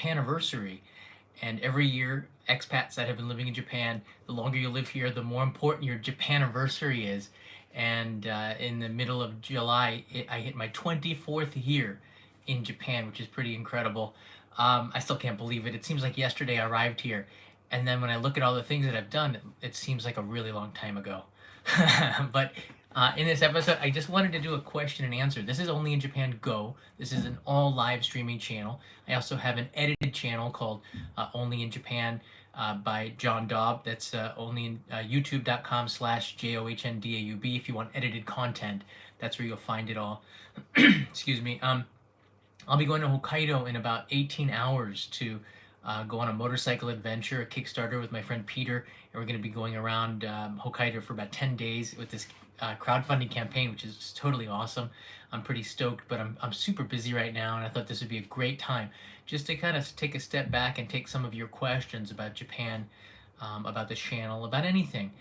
Japaniversary. And every year, expats that have been living in Japan, the longer you live here, the more important your Japaniversary is. And in the middle of July, I hit my 24th year in Japan, which is pretty incredible. I still can't believe it. It seems like yesterday I arrived here. And then when I look at all the things that I've done, it seems like a really long time ago. But in this episode, I just wanted to do a question and answer. This is Only in Japan Go. This is an all live streaming channel. I also have an edited channel called Only in Japan by John Daub. That's only in youtube.com/JOHNDAUB. If you want edited content, that's where you'll find it all. Excuse me. I'll be going to Hokkaido in about 18 hours to go on a motorcycle adventure, a Kickstarter with my friend Peter, and we're going to be going around Hokkaido for about 10 days with this crowdfunding campaign, which is totally awesome. I'm pretty stoked, but I'm super busy right now, and I thought this would be a great time just to kind of take a step back and take some of your questions about Japan, about the channel, about anything.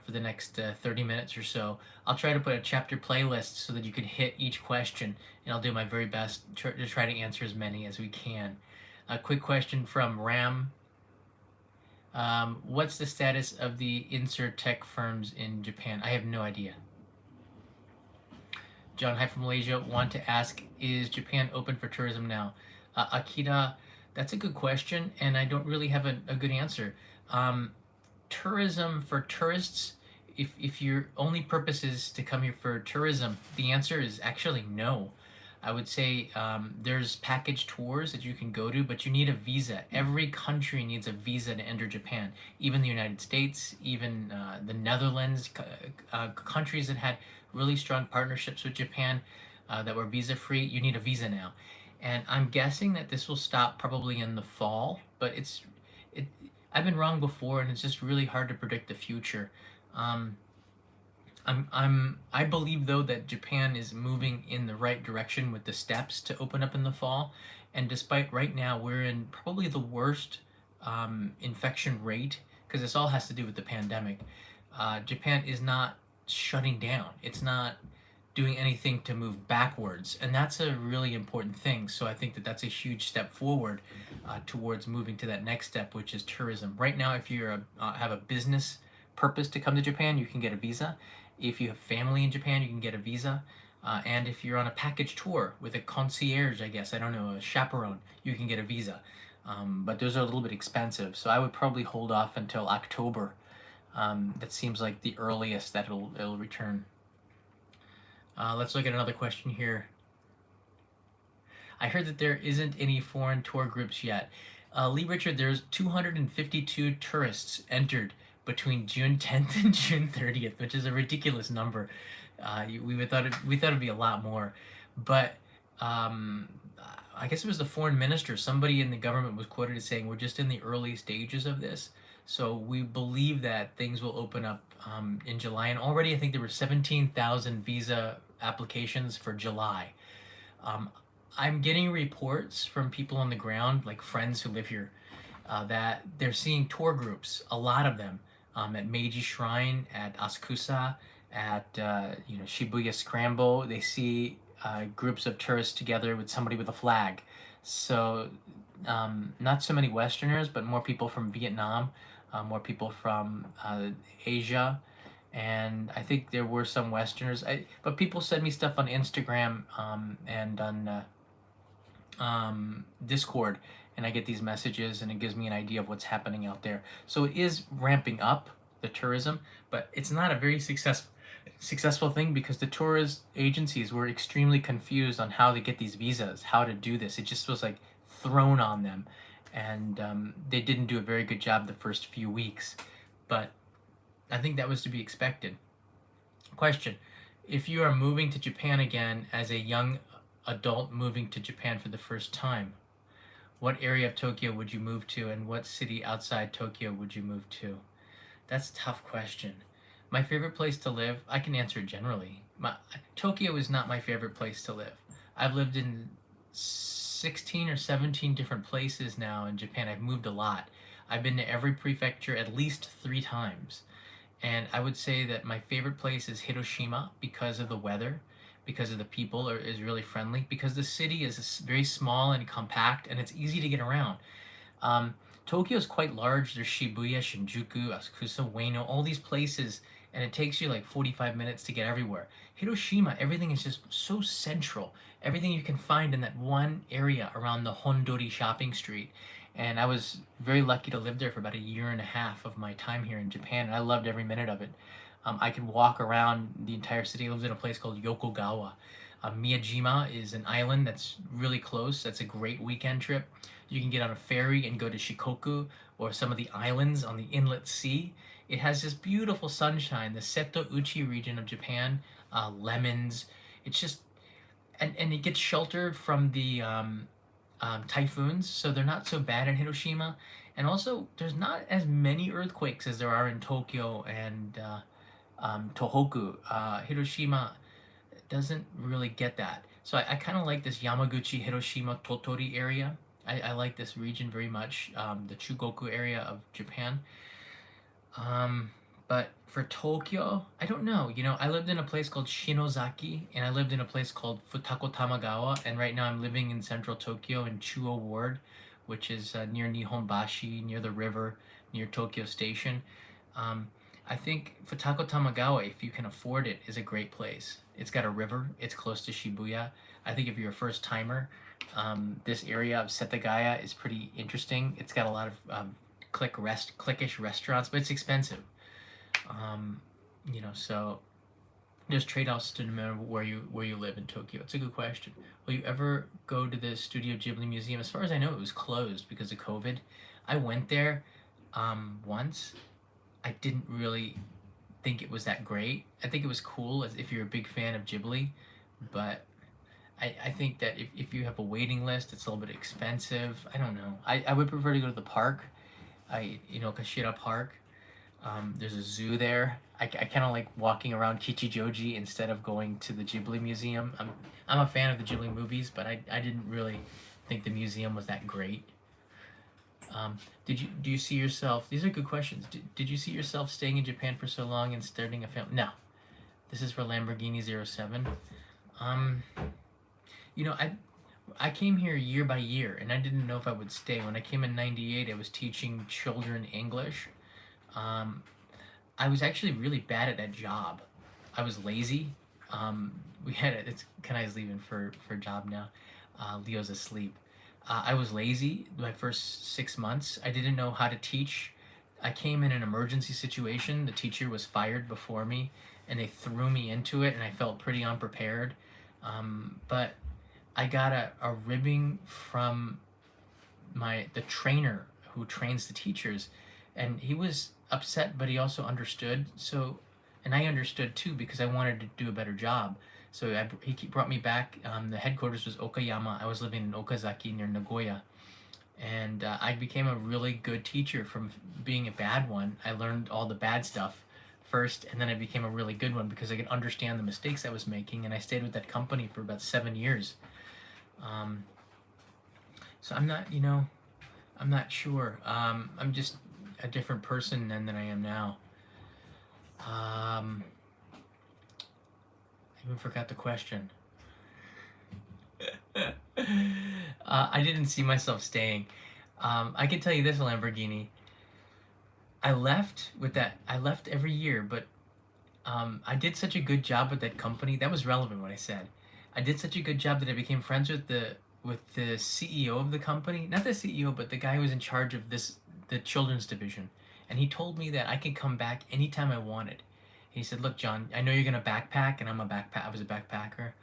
For the next 30 minutes or so. I'll try to put a chapter playlist so that you can hit each question, and I'll do my very best to try to answer as many as we can. A quick question from Ram. What's the status of the insert tech firms in Japan? I have no idea. John, hi from Malaysia. Want to ask, is Japan open for tourism now? Akira, that's a good question, and I don't really have a good answer. Tourism for tourists, if your only purpose is to come here for tourism, the answer is actually no. I would say there's package tours that you can go to, but you need a visa. Every country needs a visa to enter Japan. Even the United States, even the Netherlands, countries that had really strong partnerships with Japan that were visa free, you need a visa now. And I'm guessing that this will stop probably in the fall, but I've been wrong before, and it's just really hard to predict the future. I believe though that Japan is moving in the right direction with the steps to open up in the fall, and despite right now we're in probably the worst infection rate, because this all has to do with the pandemic. Japan is not shutting down. It's not doing anything to move backwards, and that's a really important thing. So I think that that's a huge step forward towards moving to that next step, which is tourism. Right now, if you have a business purpose to come to Japan, you can get a visa. If you have family in Japan, you can get a visa. And if you're on a package tour with a concierge, I guess, I don't know, a chaperone, you can get a visa. But those are a little bit expensive, so I would probably hold off until October. That seems like the earliest that it'll return. Let's look at another question here. I heard that there isn't any foreign tour groups yet. Lee Richard, there's 252 tourists entered between June 10th and June 30th, which is a ridiculous number. We thought it'd be a lot more, but I guess it was the foreign minister. Somebody in the government was quoted as saying, "We're just in the early stages of this." So we believe that things will open up in July, and already I think there were 17,000 visa applications for July. I'm getting reports from people on the ground, like friends who live here, that they're seeing tour groups, a lot of them, at Meiji Shrine, at Asakusa, at Shibuya Scramble. They see groups of tourists together with somebody with a flag. So not so many Westerners, but more people from Vietnam, more people from Asia, and I think there were some Westerners. But people send me stuff on Instagram and on Discord, and I get these messages, and it gives me an idea of what's happening out there. So it is ramping up, the tourism, but it's not a very successful thing, because the tourist agencies were extremely confused on how to get these visas, how to do this. It just was like thrown on them, and they didn't do a very good job the first few weeks, but I think that was to be expected. Question: if you are moving to Japan again as a young adult moving to Japan for the first time, what area of Tokyo would you move to, and what city outside Tokyo would you move to? That's a tough question. My favorite place to live, I can answer it generally. Tokyo is not my favorite place to live. I've lived in 16 or 17 different places now in Japan. I've moved a lot. I've been to every prefecture at least 3 times. And I would say that my favorite place is Hiroshima because of the weather, because of the people is really friendly, because the city is very small and compact and it's easy to get around. Um, Tokyo is quite large. There's Shibuya, Shinjuku, Asakusa, Ueno, all these places, and it takes you like 45 minutes to get everywhere. Hiroshima, everything is just so central. Everything you can find in that one area around the Hondori shopping street. And I was very lucky to live there for about a year and a half of my time here in Japan, and I loved every minute of it. I could walk around the entire city. I lived in a place called Yokogawa. Miyajima is an island that's really close. That's a great weekend trip. You can get on a ferry and go to Shikoku or some of the islands on the inlet sea. It has this beautiful sunshine, the Seto Uchi region of Japan, lemons. It's just, and it gets sheltered from the typhoons, so they're not so bad in Hiroshima. And also, there's not as many earthquakes as there are in Tokyo and Tohoku. Hiroshima doesn't really get that. So I kind of like this Yamaguchi, Hiroshima, Totori area. I like this region very much, the Chugoku area of Japan. But for Tokyo, I don't know. I lived in a place called Shinozaki, and I lived in a place called Futako Tamagawa, and right now I'm living in central Tokyo in Chuo Ward, which is near Nihonbashi, near the river, near Tokyo Station. Um, I think Futako Tamagawa, if you can afford it, is a great place. It's got a river. It's close to Shibuya. I think if you're a first timer, this area of Setagaya is pretty interesting. It's got a lot of cliquish restaurants, but it's expensive. Um, so there's trade-offs to no matter where you live in Tokyo. It's a good question. Will you ever go to the Studio Ghibli Museum? As far as I know, it was closed because of COVID. I went there once. I didn't really think it was that great. I think it was cool as if you're a big fan of Ghibli, but I think that if you have a waiting list, it's a little bit expensive. I don't know. I would prefer to go to the park. Kashira Park. There's a zoo there. I kind of like walking around Kichijoji instead of going to the Ghibli Museum. I'm a fan of the Ghibli movies, but I didn't really think the museum was that great. Do you see yourself? These are good questions. Did you see yourself staying in Japan for so long and starting a family? No. This is for Lamborghini 07. Um, I came here year by year, and I didn't know if I would stay. When I came in '98, I was teaching children English. Um, I was actually really bad at that job. I was lazy. We had it. It's Kanai's leaving for job now. Leo's asleep. I was lazy my first 6 months. I didn't know how to teach. I came in an emergency situation. The teacher was fired before me, and they threw me into it, and I felt pretty unprepared. But I got a ribbing from the trainer who trains the teachers, and he was upset, but he also understood. So, and I understood too because I wanted to do a better job. So he brought me back. The headquarters was Okayama. I was living in Okazaki near Nagoya, and I became a really good teacher from being a bad one. I learned all the bad stuff first, and then I became a really good one because I could understand the mistakes I was making, and I stayed with that company for about 7 years. Um, so I'm not sure. I'm just a different person then than I am now. I even forgot the question. I didn't see myself staying. I can tell you this, Lamborghini. I left every year, but I did such a good job with that company. That was relevant what I said. I did such a good job that I became friends with the CEO of the company. Not the CEO, but the guy who was in charge of the children's division. And he told me that I could come back anytime I wanted. He said, "Look, John, I know you're gonna backpack, and I was a backpacker.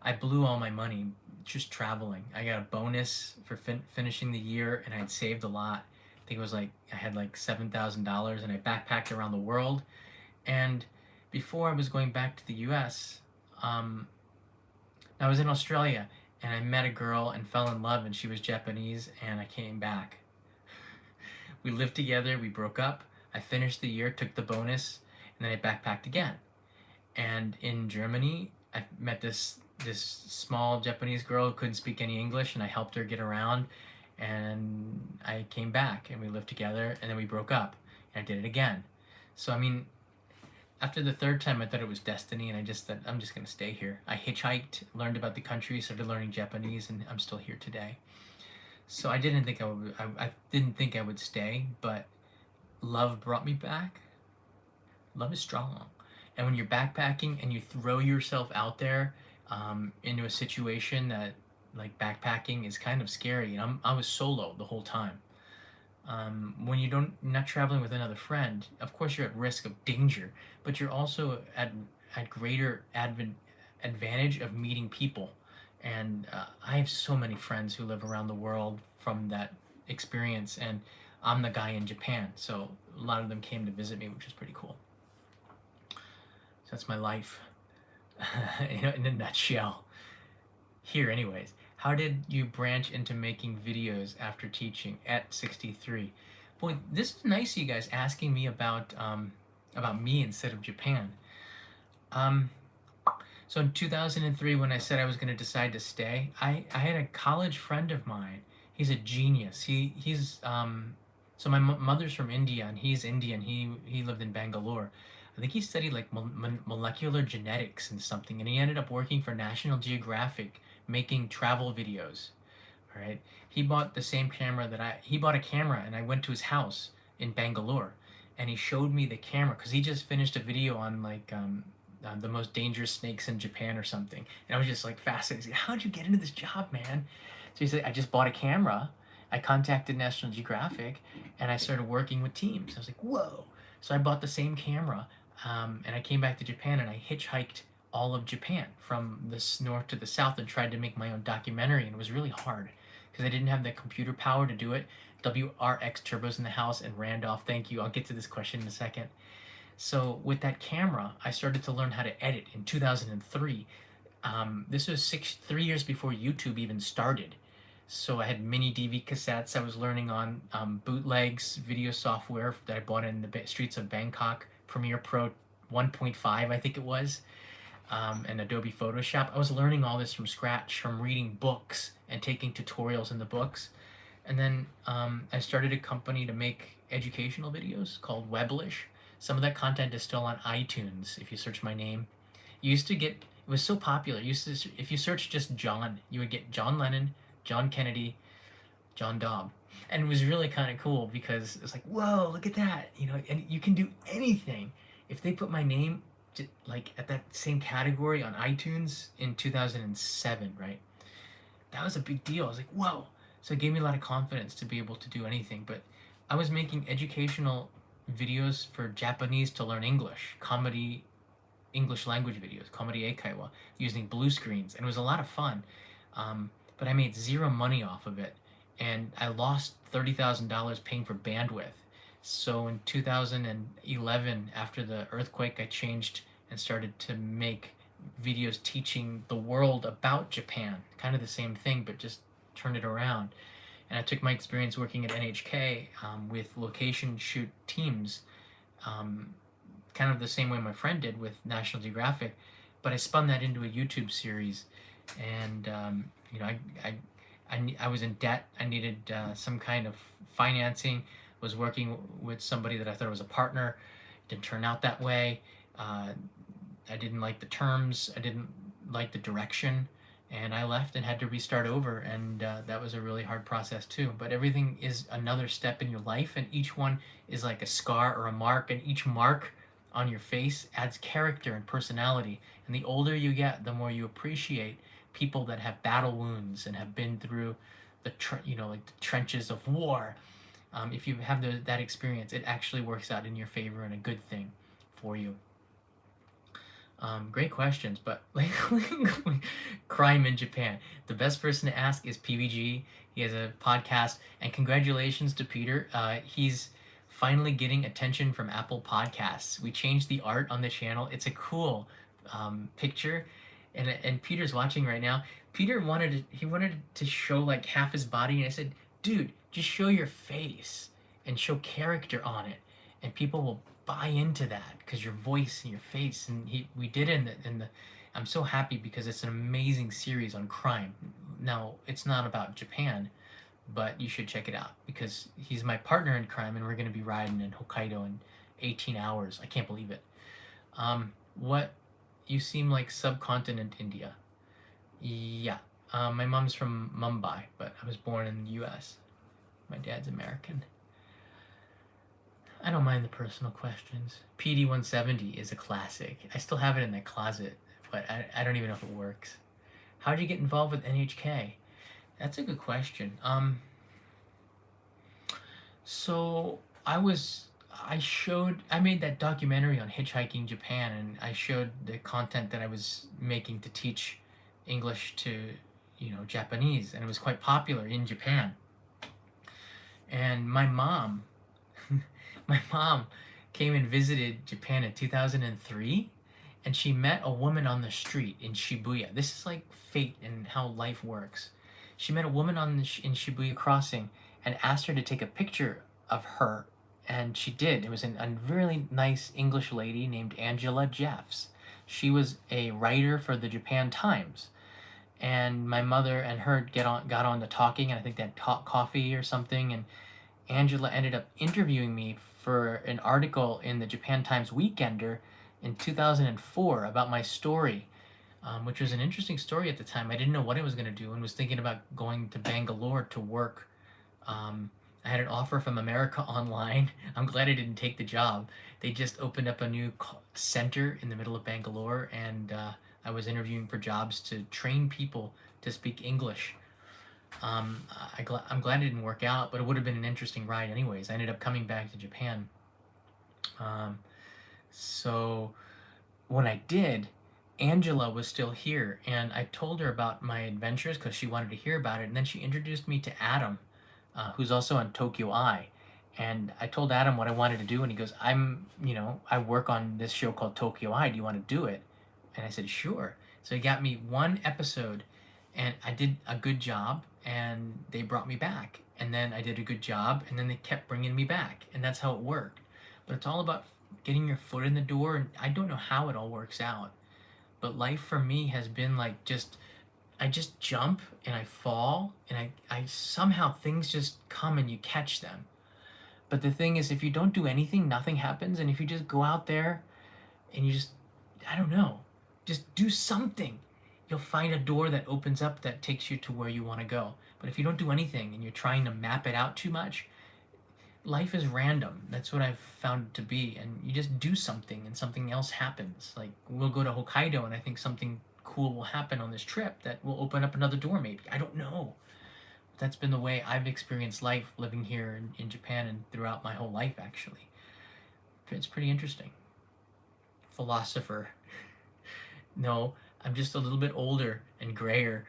I blew all my money just traveling. I got a bonus for finishing the year, and I had saved a lot. I think it was like I had like $7,000, and I backpacked around the world. And before I was going back to the U.S., I was in Australia, and I met a girl and fell in love, and she was Japanese, and I came back. We lived together. We broke up. I finished the year, took the bonus, and then I backpacked again. And in Germany, I met this small Japanese girl who couldn't speak any English, and I helped her get around. And I came back, and we lived together, and then we broke up, and I did it again. So I mean, After the third time, I thought it was destiny, and I just thought I'm just gonna stay here. I hitchhiked, learned about the country, started learning Japanese, and I'm still here today. So I didn't think I would. I didn't think I would stay, but love brought me back. Love is strong, and when you're backpacking and you throw yourself out there into a situation that, like, backpacking is kind of scary, and I was solo the whole time. When you're not traveling with another friend, of course you're at risk of danger, but you're also at greater advantage of meeting people. And I have so many friends who live around the world from that experience, and I'm the guy in Japan, so a lot of them came to visit me, which was pretty cool. So that's my life, in a nutshell. Here, anyways. How did you branch into making videos after teaching at 63? Boy, this is nice, you guys asking me about me instead of Japan. Um, so in 2003, when I said I was going to decide to stay, I had a college friend of mine. He's a genius. So my mother's from India and he's Indian. He lived in Bangalore. I think he studied like molecular genetics and something, and he ended up working for National Geographic making travel videos. All right. He bought the same camera that he bought a camera, and I went to his house in Bangalore, and he showed me the camera because he just finished a video on like the most dangerous snakes in Japan or something, and I was just like fascinated. How'd you get into this job, man? So he said, I just bought a camera. I contacted National Geographic, and I started working with teams. I was like, whoa! So I bought the same camera, and I came back to Japan, and I hitchhiked all of Japan from the north to the south and tried to make my own documentary, and it was really hard because I didn't have the computer power to do it. WRX turbos in the house, and Randolph, thank you. I'll get to this question in a second. So with that camera, I started to learn how to edit in 2003. This was 3 years before YouTube even started. So I had mini DV cassettes. I was learning on bootlegs, video software that I bought in the streets of Bangkok, Premiere Pro 1.5, I think it was, and Adobe Photoshop. I was learning all this from scratch, from reading books and taking tutorials in the books. And then I started a company to make educational videos called Weblish. Some of that content is still on iTunes if you search my name. You used to get, it was so popular. If you search just John, you would get John Lennon, John Kennedy, John Dobb. And it was really kind of cool because it's like, whoa, look at that. And you can do anything. If they put my name like at that same category on iTunes in 2007, right? That was a big deal. I was like, whoa. So it gave me a lot of confidence to be able to do anything. But I was making educational videos for Japanese to learn English, comedy, English language videos, comedy eikaiwa, using blue screens. And it was a lot of fun. But I made zero money off of it. And I lost $30,000 paying for bandwidth. So in 2011, after the earthquake, I changed and started to make videos teaching the world about Japan. Kind of the same thing, but just turned it around. And I took my experience working at NHK with location shoot teams, kind of the same way my friend did with National Geographic, but I spun that into a YouTube series. And I was in debt. I needed some kind of financing. Was working with somebody that I thought was a partner. Didn't turn out that way. I didn't like the terms. I didn't like the direction, and I left and had to restart over. And that was a really hard process too. But everything is another step in your life, and each one is like a scar or a mark, and each mark on your face adds character and personality. And the older you get, the more you appreciate people that have battle wounds and have been through the like the trenches of war. If you have that experience, it actually works out in your favor and a good thing for you. Great questions, but like crime in Japan. The best person to ask is PBG. He has a podcast, and congratulations to Peter. He's finally getting attention from Apple Podcasts. We changed the art on the channel. It's a cool picture, and Peter's watching right now. Peter wanted to show like half his body, and I said, dude, just show your face and show character on it, and people will buy into that because your voice and your face. And we did it in the I'm so happy because it's an amazing series on crime. Now, it's not about Japan, but you should check it out because he's my partner in crime, and we're going to be riding in Hokkaido in 18 hours. I can't believe it. What, you seem like subcontinent India. Yeah. My mom's from Mumbai, but I was born in the US. My dad's American. I don't mind the personal questions. PD 170 is a classic. I still have it in that closet, but I don't even know if it works. How did you get involved with NHK? That's a good question. So I made that documentary on hitchhiking Japan, and I showed the content that I was making to teach English to, Japanese, and it was quite popular in Japan. And my mom came and visited Japan in 2003, and she met a woman on the street in Shibuya. This is like fate and how life works. She met a woman in Shibuya crossing and asked her to take a picture of her, and she did. It was a really nice English lady named Angela Jeffs. She was a writer for the Japan Times, and my mother and her got on to talking, and I think they had coffee or something, and Angela ended up interviewing me for an article in the Japan Times Weekender in 2004 about my story, which was an interesting story at the time. I didn't know what I was going to do and was thinking about going to Bangalore to work. I had an offer from America Online. I'm glad I didn't take the job. They just opened up a new center in the middle of Bangalore, and I was interviewing for jobs to train people to speak English. I'm glad it didn't work out, but it would have been an interesting ride anyways. I ended up coming back to Japan. Um, so when I did, Angela was still here, and I told her about my adventures because she wanted to hear about it, and then she introduced me to Adam, who's also on Tokyo Eye. And I told Adam what I wanted to do, and he goes, I work on this show called Tokyo Eye. Do you want to do it? And I said, sure. So he got me one episode, and I did a good job, and they brought me back. And then I did a good job, and then they kept bringing me back. And that's how it worked. But it's all about getting your foot in the door, and I don't know how it all works out. But life for me has been like I just jump and I fall, and I somehow things just come and you catch them. But the thing is, if you don't do anything, nothing happens. And if you just go out there and you just, I don't know, just do something, you'll find a door that opens up that takes you to where you want to go. But if you don't do anything and you're trying to map it out too much, life is random. That's what I've found it to be. And you just do something and something else happens. Like we'll go to Hokkaido and I think something cool will happen on this trip that will open up another door maybe. I don't know. That's been the way I've experienced life living here in Japan and throughout my whole life actually. It's pretty interesting. Philosopher. No, I'm just a little bit older and grayer.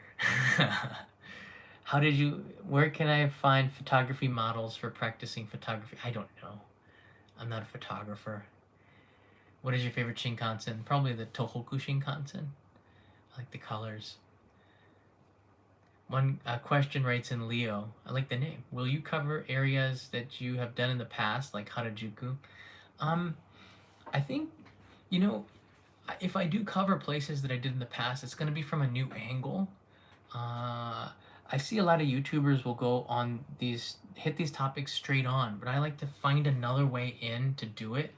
Where can I find photography models for practicing photography? I don't know. I'm not a photographer. What is your favorite Shinkansen? Probably the Tohoku Shinkansen. I like the colors. One question writes in Leo. I like the name. Will you cover areas that you have done in the past, like Harajuku? I think, you know, if I do cover places that I did in the past, it's going to be from a new angle. I see a lot of YouTubers will go on hit these topics straight on, but I like to find another way in to do it.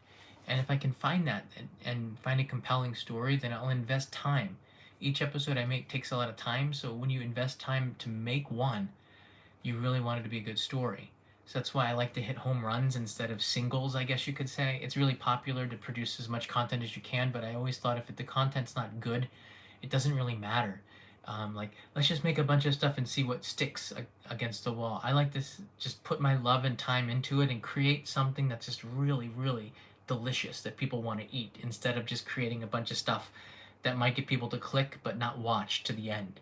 And if I can find that and find a compelling story, then I'll invest time. Each episode I make takes a lot of time, so when you invest time to make one, you really want it to be a good story. So that's why I like to hit home runs instead of singles, I guess you could say. It's really popular to produce as much content as you can, but I always thought if the content's not good, it doesn't really matter. Like, let's just make a bunch of stuff and see what sticks against the wall. I like to just put my love and time into it and create something that's just really, really delicious that people want to eat, instead of just creating a bunch of stuff that might get people to click but not watch to the end.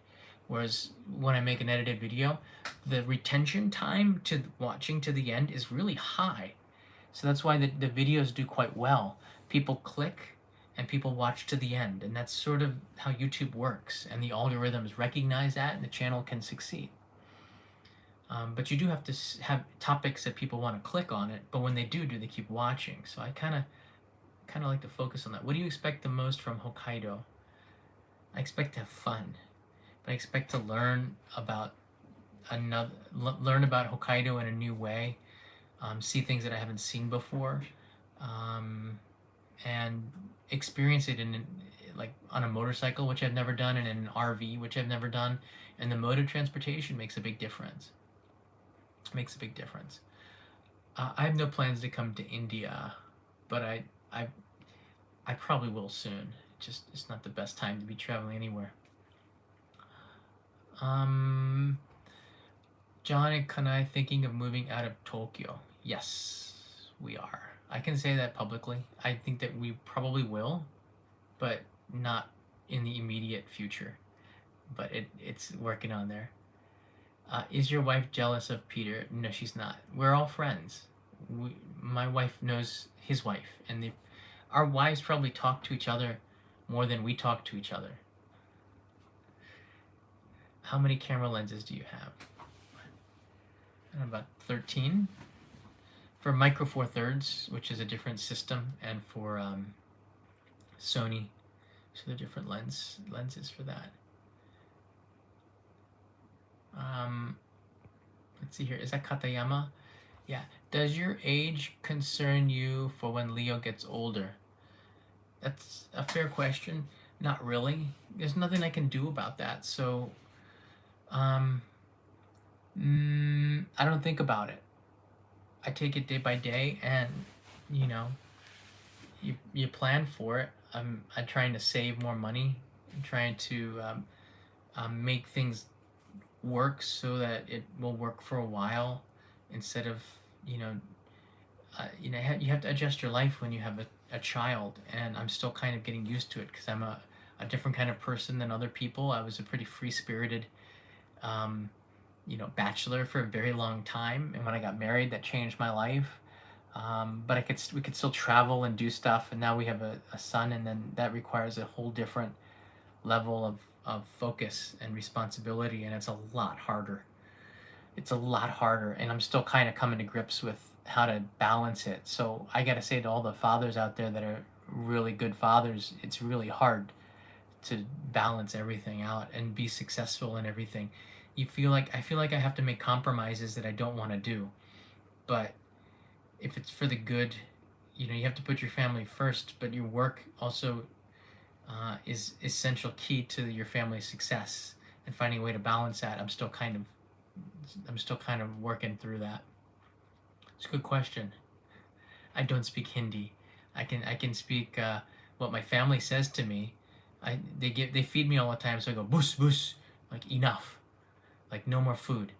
Whereas when I make an edited video, the retention time to watching to the end is really high. So that's why the videos do quite well. People click and people watch to the end, and that's sort of how YouTube works, and the algorithms recognize that and the channel can succeed. But you do have to have topics that people want to click on it, but when they do they keep watching. So I kind of like to focus on that. What do you expect the most from Hokkaido? I expect to have fun, but I expect to learn about Hokkaido in a new way, see things that I haven't seen before, and experience it in like on a motorcycle, which I've never done, and in an RV, which I've never done, and the mode of transportation makes a big difference. Makes a big difference. I have no plans to come to India, but I I probably will soon. Just it's not the best time to be traveling anywhere. Um, John and Kanai thinking of moving out of Tokyo. Yes, we are. I can say that publicly. I think that we probably will, but not in the immediate future. But it's working on there. Is your wife jealous of Peter? No, she's not. We're all friends. My wife knows his wife, and our wives probably talk to each other more than we talk to each other. How many camera lenses do you have? About 13 for Micro Four Thirds, which is a different system, and for Sony, so the different lenses for that. Let's see here. Is that Katayama? Yeah. Does your age concern you for when Leo gets older? That's a fair question. Not really. There's nothing I can do about that. So, I don't think about it. I take it day by day, and you know, you plan for it. I'm trying to save more money. I'm trying to make things work so that it will work for a while, instead of you know you have to adjust your life when you have a child, and I'm still kind of getting used to it because I'm a different kind of person than other people. I was a pretty free-spirited bachelor for a very long time, and when I got married, that changed my life. But we could still travel and do stuff, and now we have a son, and then that requires a whole different level of focus and responsibility, and it's a lot harder. It's a lot harder, and I'm still kind of coming to grips with how to balance it. So I gotta say to all the fathers out there that are really good fathers, it's really hard to balance everything out and be successful in everything. I feel like I have to make compromises that I don't want to do, but if it's for the good, you have to put your family first, but your work also is essential key to your family's success, and finding a way to balance that. I'm still kind of working through that. It's a good question. I don't speak Hindi. I can speak what my family says to me. They feed me all the time, so I go bus bus, like enough, like no more food,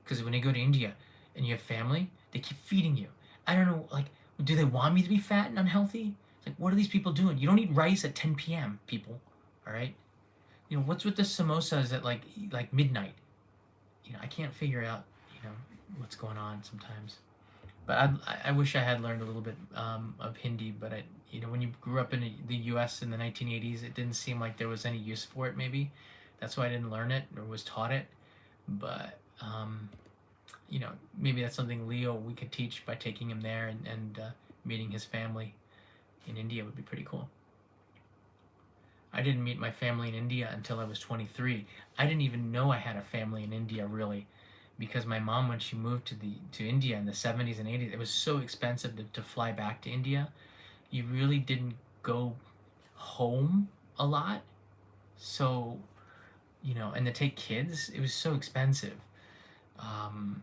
because when you go to India and you have family, they keep feeding you. I don't know, like, do they want me to be fat and unhealthy? It's like, what are these people doing? You don't eat rice at 10 p.m., people, all right? What's with the samosas at like midnight? I can't figure out, what's going on sometimes. But I wish I had learned a little bit of Hindi, but when you grew up in the U.S. in the 1980s, it didn't seem like there was any use for it. Maybe that's why I didn't learn it or was taught it. But maybe that's something Leo we could teach by taking him there, and meeting his family in India would be pretty cool. I didn't meet my family in India until I was 23. I didn't even know I had a family in India, really, because my mom, when she moved to India in the 70s and 80s, it was so expensive to fly back to India. You really didn't go home a lot. So, and to take kids, it was so expensive. And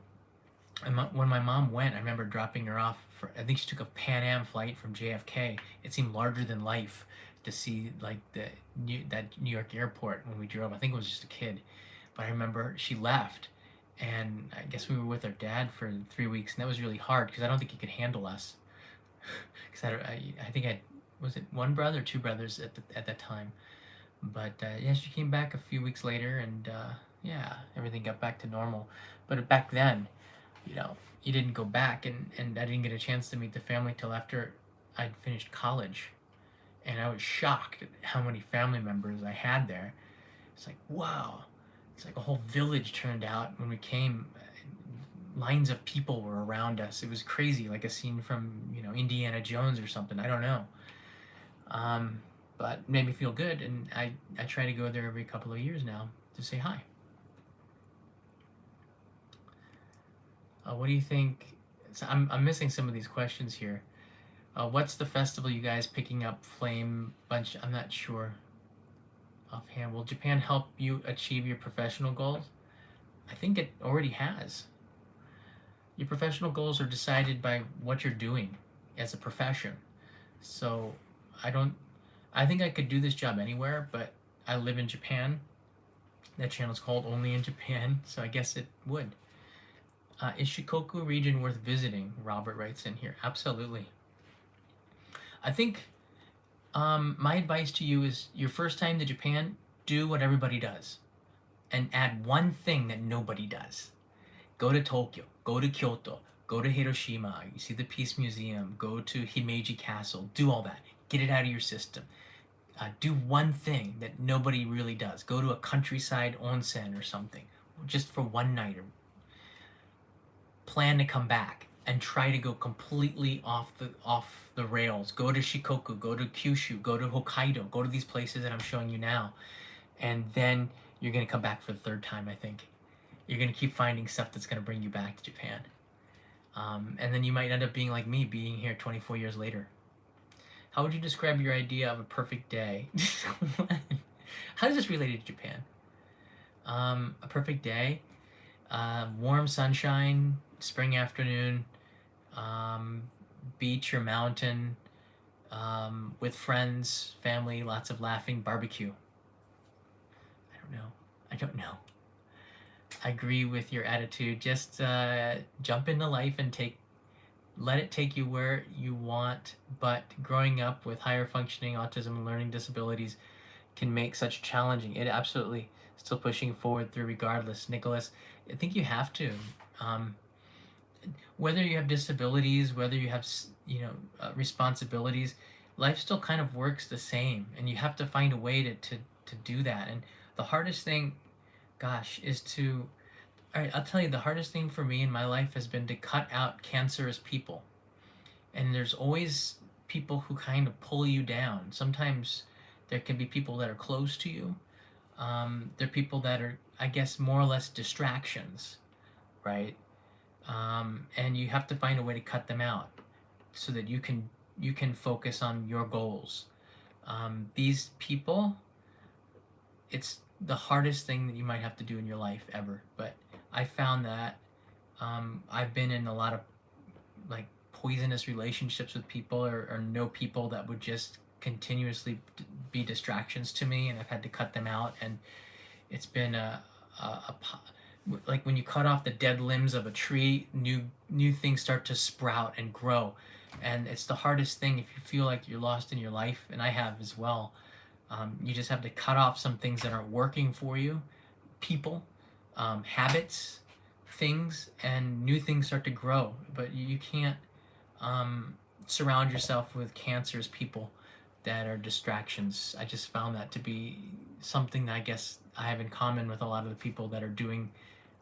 when my mom went, I remember dropping her off I think she took a Pan Am flight from JFK. It seemed larger than life to see like that New York airport when we drove. I think it was just a kid, but I remember she left, and I guess we were with our dad for 3 weeks, and that was really hard because I don't think he could handle us. Because I think was it one brother or two brothers at that time. But yeah, she came back a few weeks later, and yeah, everything got back to normal. But back then, you didn't go back, and I didn't get a chance to meet the family till after I'd finished college. And I was shocked at how many family members I had there. It's like, wow. It's like a whole village turned out when we came. Lines of people were around us. It was crazy, like a scene from, Indiana Jones or something. I don't know. But made me feel good, and I try to go there every couple of years now to say hi. What do you think? So I'm missing some of these questions here. What's the festival you guys picking up flame bunch? I'm not sure offhand. Will Japan help you achieve your professional goals? I think it already has. Your professional goals are decided by what you're doing as a profession. So I don't. I think I could do this job anywhere, but I live in Japan. That channel's called Only in Japan, so I guess it would. Is Shikoku region worth visiting? Robert writes in here. Absolutely. I think my advice to you is your first time to Japan, do what everybody does and add one thing that nobody does. Go to Tokyo, go to Kyoto, go to Hiroshima, you see the Peace Museum, go to Himeji Castle, do all that. Get it out of your system. Do one thing that nobody really does. Go to a countryside onsen or something, just for one night, or plan to come back and try to go completely off the rails. Go to Shikoku, go to Kyushu, go to Hokkaido, go to these places that I'm showing you now, and then you're gonna come back for the third time. I think you're gonna keep finding stuff that's gonna bring you back to Japan, and then you might end up being like me, being here 24 years later. How would you describe your idea of a perfect day? How does this relate to Japan? A perfect day, warm sunshine, spring afternoon, beach or mountain, with friends, family, lots of laughing, barbecue. I don't know. I agree with your attitude. Just jump into life and let it take you where you want. But growing up with higher functioning autism and learning disabilities can make such challenging. It absolutely still pushing forward through regardless. Nicholas, I think you have to. Whether you have disabilities, whether you have responsibilities, life still kind of works the same, and you have to find a way to do that. And the hardest thing, gosh, is to all right, I'll tell you, the hardest thing for me in my life has been to cut out cancerous people. And there's always people who kind of pull you down. Sometimes there can be people that are close to you. There are people that are, I guess, more or less distractions, right? And you have to find a way to cut them out so that you can focus on your goals. These people, it's the hardest thing that you might have to do in your life ever. But I found that I've been in a lot of like poisonous relationships with people, or know people that would just continuously be distractions to me, and I've had to cut them out. And it's been like when you cut off the dead limbs of a tree, new things start to sprout and grow. And it's the hardest thing if you feel like you're lost in your life, and I have as well. You just have to cut off some things that aren't working for you, people, habits, things, and new things start to grow. But you can't surround yourself with cancerous people that are distractions. I just found that to be something that I guess I have in common with a lot of the people that are doing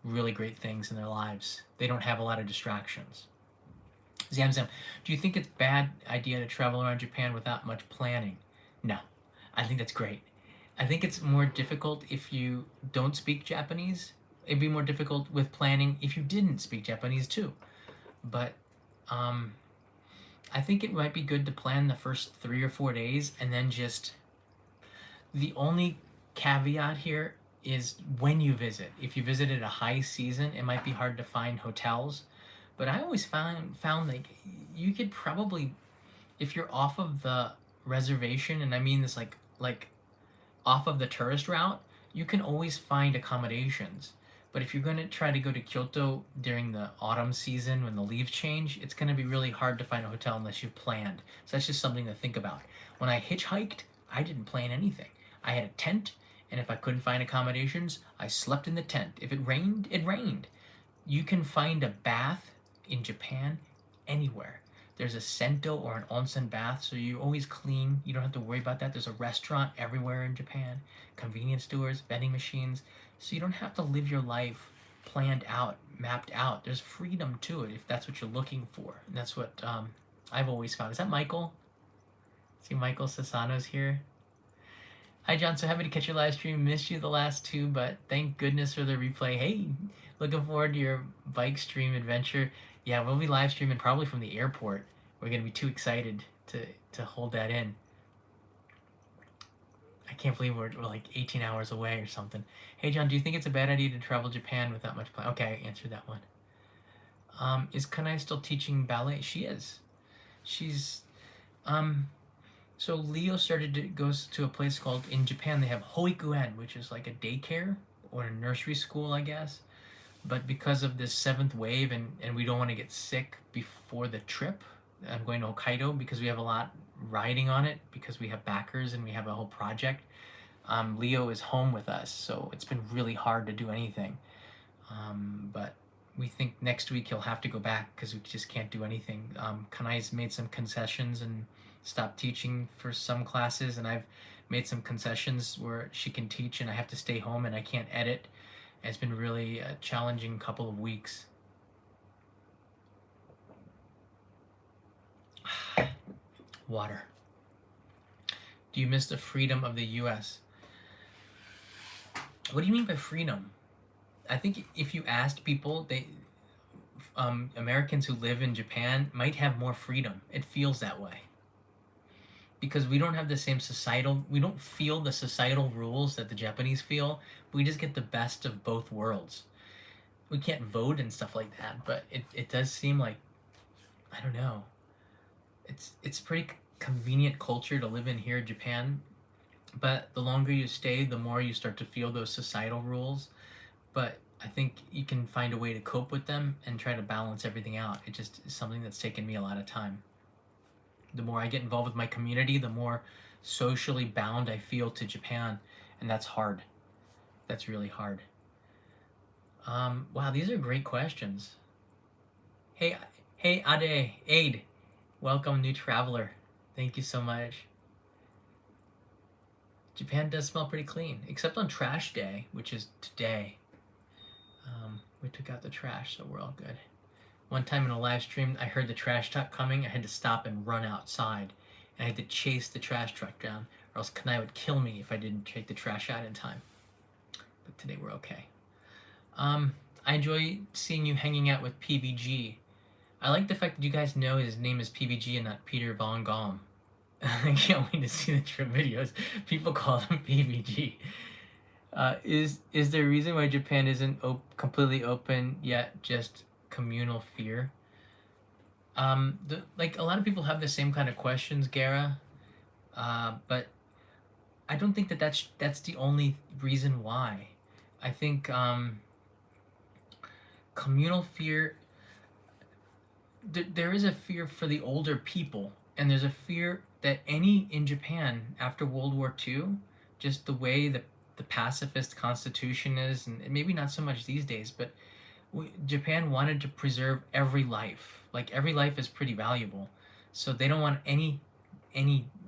really great things in their lives. They don't have a lot of distractions. Zamzam, do you think it's a bad idea to travel around Japan without much planning? No, I think that's great. I think it's more difficult if you don't speak Japanese. It'd be more difficult with planning if you didn't speak Japanese too. But I think it might be good to plan the first 3 or 4 days, and then just the only caveat here is when you visit. If you visit at a high season, it might be hard to find hotels. But I always found like you could probably, if you're off of the reservation, and I mean this like off of the tourist route, you can always find accommodations. But if you're going to try to go to Kyoto during the autumn season when the leaves change, it's going to be really hard to find a hotel unless you've planned. So that's just something to think about. When I hitchhiked, I didn't plan anything. I had a tent, and if I couldn't find accommodations, I slept in the tent. If it rained, it rained. You can find a bath in Japan anywhere. There's a sento or an onsen bath, so you're always clean. You don't have to worry about that. There's a restaurant everywhere in Japan, convenience stores, vending machines. So you don't have to live your life planned out, mapped out. There's freedom to it if that's what you're looking for. And that's what I've always found. Is that Michael? See, Michael Sasano's here. Hi, John. So happy to catch your live stream. Missed you the last two, but thank goodness for the replay. Hey, looking forward to your bike stream adventure. Yeah, we'll be live streaming probably from the airport. we're gonna be too excited to hold that in. I can't believe we're like 18 hours away or something. Hey John, do you think it's a bad idea to travel Japan without much plan? Okay, I answered that one. Is Kanai still teaching ballet? She is. She's so Leo started to goes to a place called, in Japan they have hoikuen, which is like a daycare or a nursery school, I guess. But because of this seventh wave, and we don't want to get sick before the trip, I'm going to Hokkaido because we have a lot riding on it because we have backers and we have a whole project. Leo is home with us, so it's been really hard to do anything. But we think next week he'll have to go back because we just can't do anything. Kanai's made some concessions and stopped teaching for some classes, and I've made some concessions where she can teach and I have to stay home and I can't edit. And it's been really a challenging couple of weeks. Water. Do you miss the freedom of the US? What do you mean by freedom? I think if you asked people, Americans who live in Japan might have more freedom. It feels that way. Because we don't have the same we don't feel the societal rules that the Japanese feel. We just get the best of both worlds. We can't vote and stuff like that, but it does seem like, I don't know. It's pretty convenient culture to live in here in Japan, but the longer you stay, the more you start to feel those societal rules. But I think you can find a way to cope with them and try to balance everything out. It just is something that's taken me a lot of time. The more I get involved with my community, the more socially bound I feel to Japan, and that's hard. That's really hard. Wow, these are great questions. Hey, Ade, welcome, new traveler. Thank you so much. Japan does smell pretty clean, except on trash day, which is today. We took out the trash, so we're all good. One time in a live stream, I heard the trash truck coming. I had to stop and run outside, and I had to chase the trash truck down, or else Kanai would kill me if I didn't take the trash out in time. But today we're okay. I enjoy seeing you hanging out with PVG. I like the fact that you guys know his name is PVG and not Peter Von Gom. I can't wait to see the trip videos. People call him PVG. Is there a reason why Japan isn't completely open yet? Just communal fear? Like a lot of people have the same kind of questions, Gara. But I don't think that's the only reason why. I think communal fear. There is a fear for the older people, and there's a fear that in Japan after World War II, just the way the pacifist constitution is, and maybe not so much these days, but Japan wanted to preserve every life. Like every life is pretty valuable, so they don't want any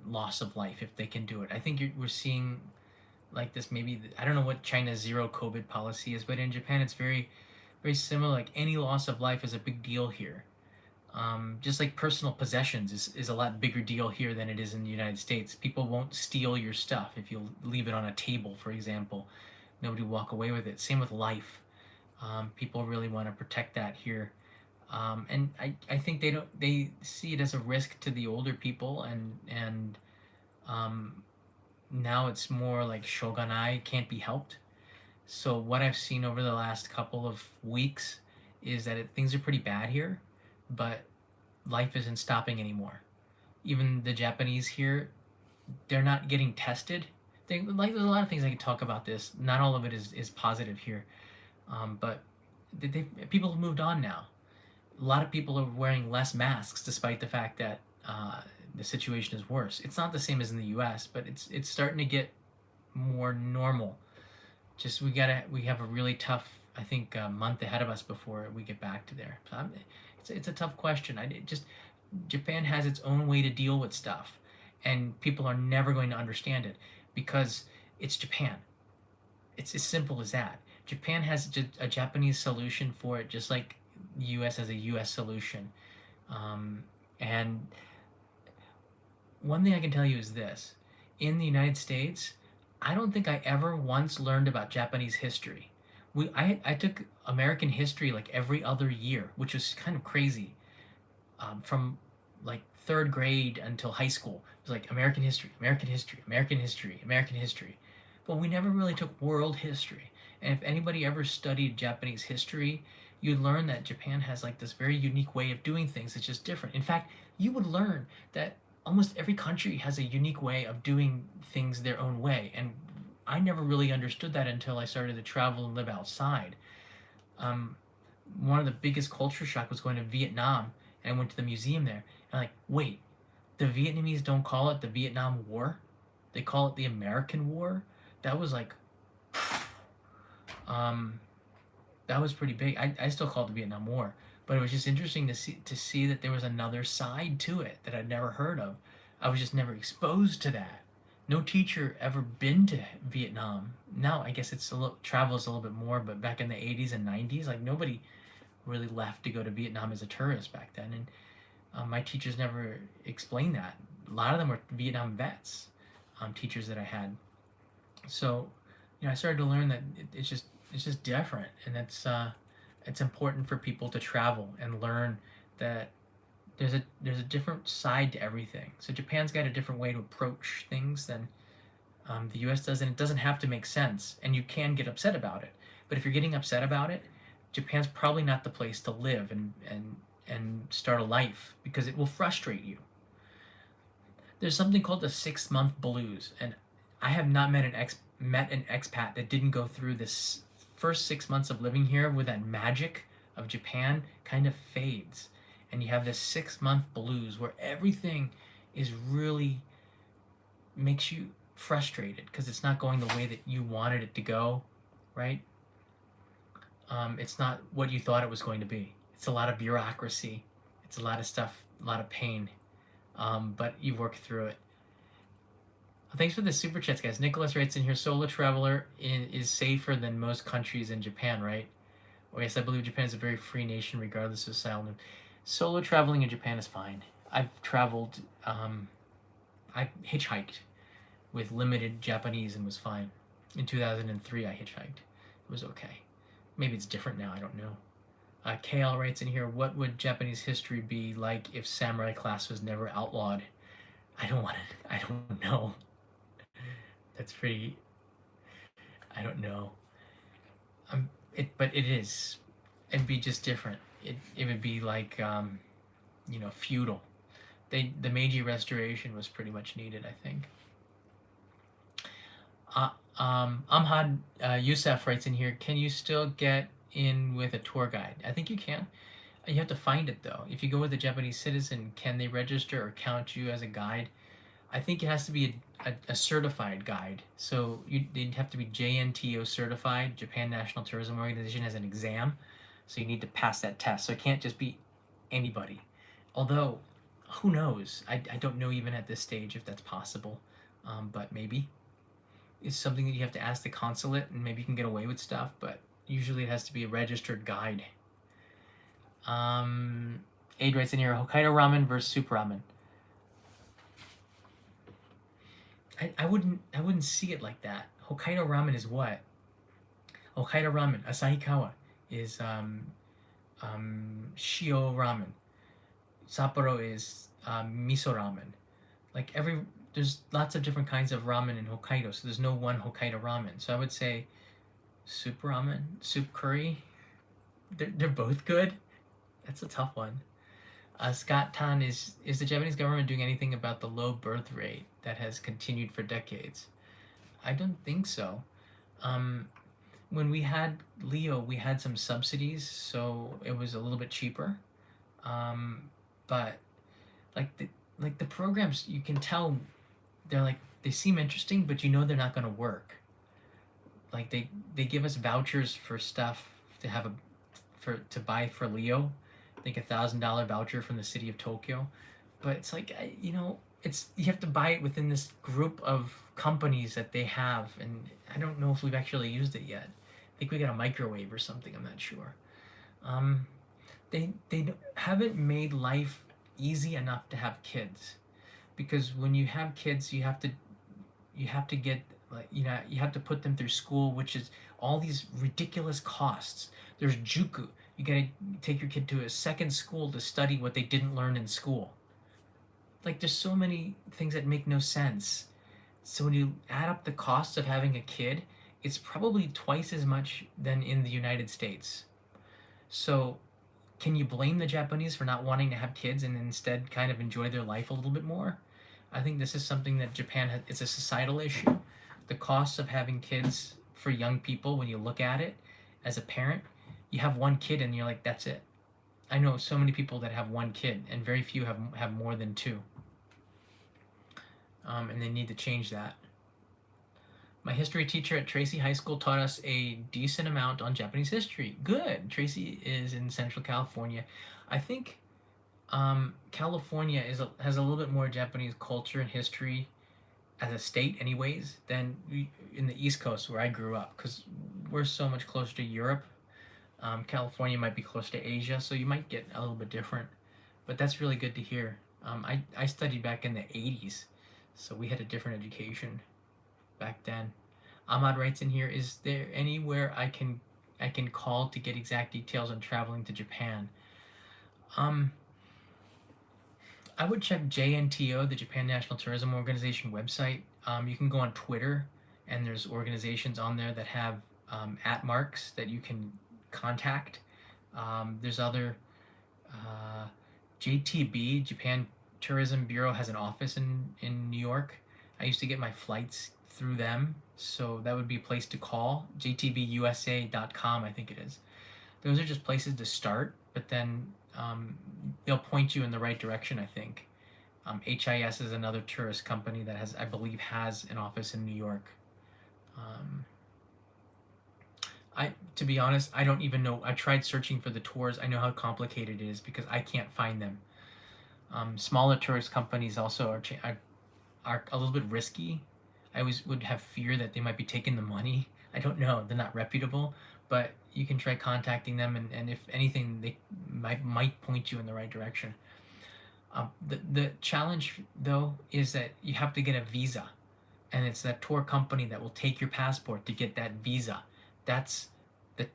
loss of life if they can do it. I think we're seeing like this. Maybe I don't know what China's zero COVID policy is, but in Japan it's very very similar. Like any loss of life is a big deal here. Just like personal possessions is a lot bigger deal here than it is in the United States. People won't steal your stuff if you leave it on a table, for example. Nobody will walk away with it. Same with life. People really want to protect that here. And I think they see it as a risk to the older people, and now it's more like shogunai, can't be helped. So what I've seen over the last couple of weeks is that things are pretty bad here, but life isn't stopping anymore. Even the Japanese here, they're not getting tested. There's a lot of things I can talk about this. Not all of it is positive here, but people have moved on now. A lot of people are wearing less masks despite the fact that the situation is worse. It's not the same as in the U.S., but it's starting to get more normal. Just we have a really tough, I think, month ahead of us before we get back to there. So it's a tough question. Japan has its own way to deal with stuff, and people are never going to understand it because it's Japan. It's as simple as that. Japan has a Japanese solution for it, just like the U.S. has a U.S. solution. And one thing I can tell you is this: in the United States, I don't think I ever once learned about Japanese history. I took American history like every other year, which was kind of crazy. From like third grade until high school. It was like American history, American history, American history, American history. But we never really took world history. And if anybody ever studied Japanese history, you'd learn that Japan has like this very unique way of doing things. It's just different. In fact, you would learn that almost every country has a unique way of doing things their own way. And I never really understood that until I started to travel and live outside. Um, One of the biggest culture shock was going to Vietnam, and I went to the museum there. And like, wait, the Vietnamese don't call it the Vietnam War; they call it the American War. That was like, um, that was pretty big. I still call it the Vietnam War, but it was just interesting to see that there was another side to it that I'd never heard of. I was just never exposed to that. No teacher ever been to Vietnam. Now I guess it's a little travels a little bit more, but back in the 80s and 90s, like nobody really left to go to Vietnam as a tourist back then, and my teachers never explained that. A lot of them were Vietnam vets, teachers that I had. So, I started to learn that it's just different, and it's important for people to travel and learn that there's a different side to everything. So Japan's got a different way to approach things than the U.S. does, and it doesn't have to make sense. And you can get upset about it, but if you're getting upset about it, Japan's probably not the place to live and start a life because it will frustrate you. There's something called the 6 month blues, and I have not met an expat that didn't go through this first 6 months of living here where that magic of Japan kind of fades, and you have this 6 month blues where everything is really makes you frustrated because it's not going the way that you wanted it to go, right? It's not what you thought it was going to be. It's a lot of bureaucracy. It's a lot of stuff, a lot of pain. But you work through it. Thanks for the super chats, guys. Nicholas writes in here, solo traveler is safer than most countries in Japan, right? Or yes, I believe Japan is a very free nation regardless of asylum. Solo traveling in Japan is fine. I've traveled, I hitchhiked with limited Japanese and was fine. In 2003, I hitchhiked. It was okay. Maybe it's different now, I don't know. KL writes in here, what would Japanese history be like if samurai class was never outlawed? I don't know. That's pretty, I don't know. But it is. It'd be just different. It would be like, feudal. The Meiji Restoration was pretty much needed, I think. Amhad Youssef writes in here, can you still get in with a tour guide? I think you can. You have to find it though. If you go with a Japanese citizen, can they register or count you as a guide? I think it has to be a certified guide. So they'd have to be JNTO certified. Japan National Tourism Organization has an exam. So you need to pass that test. So it can't just be anybody. Although, who knows? I don't know even at this stage if that's possible. But maybe. It's something that you have to ask the consulate, and maybe you can get away with stuff, but usually it has to be a registered guide. Aid writes in here, Hokkaido ramen versus soup ramen. I wouldn't see it like that. Hokkaido ramen is what? Hokkaido ramen, Asahikawa, is shio ramen. Sapporo is miso ramen. Like there's lots of different kinds of ramen in Hokkaido, so there's no one Hokkaido ramen. So I would say soup ramen, soup curry. They're both good. That's a tough one. Scott Tan, is the Japanese government doing anything about the low birth rate that has continued for decades? I don't think so. When we had Leo, we had some subsidies, so it was a little bit cheaper. But the programs, you can tell they seem interesting, but they're not going to work. Like they give us vouchers for stuff to buy for Leo, I think $1,000 voucher from the city of Tokyo, but it's like it's you have to buy it within this group of companies that they have, and I don't know if we've actually used it yet. I think we got a microwave or something. I'm not sure. They haven't made life easy enough to have kids, because when you have kids, you have to get you have to put them through school, which is all these ridiculous costs. There's juku. You gotta take your kid to a second school to study what they didn't learn in school. Like there's so many things that make no sense. So when you add up the costs of having a kid, it's probably twice as much than in the United States. So can you blame the Japanese for not wanting to have kids and instead kind of enjoy their life a little bit more? I think this is something that Japan has, it's a societal issue. The costs of having kids for young people, when you look at it as a parent, you have one kid and you're like, that's it. I know so many people that have one kid, and very few have more than two. And they need to change that. My history teacher at Tracy High School taught us a decent amount on Japanese history. Good. Tracy is in Central California. I think California has a little bit more Japanese culture and history as a state, anyways, than in the East Coast where I grew up, because we're so much closer to Europe. California might be close to Asia, so you might get a little bit different. But that's really good to hear. I studied back in the 80s, so we had a different education back then. Ahmad writes in here, is there anywhere I can call to get exact details on traveling to Japan? I would check JNTO, the Japan National Tourism Organization website. You can go on Twitter, and there's organizations on there that have at marks that you can contact. There's other JTB, Japan Tourism Bureau, has an office in New York. I used to get my flights through them, so that would be a place to call. jtbusa.com, I think it is. Those are just places to start, but then they'll point you in the right direction, I think. HIS is another tourist company that has, I believe, has an office in New York. To be honest, I don't even know. I tried searching for the tours. I know how complicated it is because I can't find them. Smaller tourist companies also are a little bit risky. I always would have fear that they might be taking the money. I don't know. They're not reputable, but you can try contacting them, and if anything, they might point you in the right direction. The challenge, though, is that you have to get a visa, and it's that tour company that will take your passport to get that visa. That's the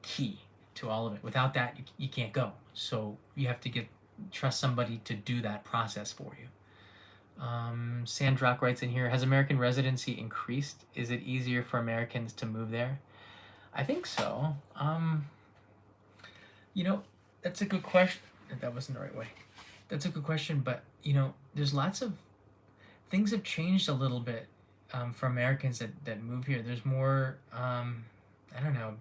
key to all of it. Without that, you can't go. So you have to trust somebody to do that process for you. Sandrock writes in here, has American residency increased? Is it easier for Americans to move there? I think so. That's a good question. That wasn't the right way. That's a good question, but there's lots of things have changed a little bit for Americans that move here. There's more, I don't know.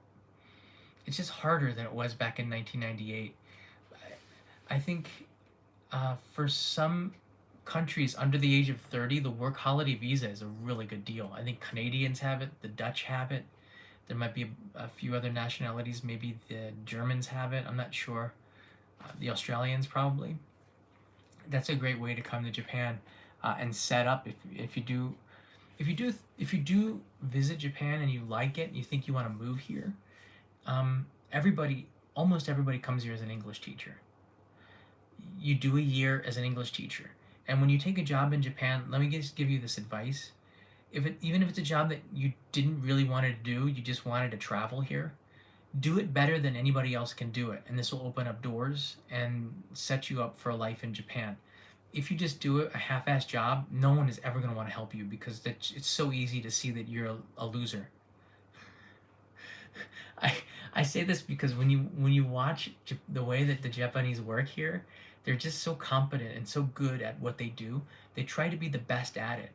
It's just harder than it was back in 1998. I think for some countries under the age of 30, the work holiday visa is a really good deal. I think Canadians have it, the Dutch have it. There might be a few other nationalities, maybe the Germans have it, I'm not sure. The Australians probably. That's a great way to come to Japan and set up if you do visit Japan and you like it and you think you want to move here. Almost everybody comes here as an English teacher. You do a year as an English teacher. And when you take a job in Japan, let me just give you this advice. Even if it's a job that you didn't really want to do, you just wanted to travel here, do it better than anybody else can do it. And this will open up doors and set you up for a life in Japan. If you just do a half-assed job, no one is ever going to want to help you because it's so easy to see that you're a loser. I say this because when you watch the way that the Japanese work here, they're just so competent and so good at what they do. They try to be the best at it.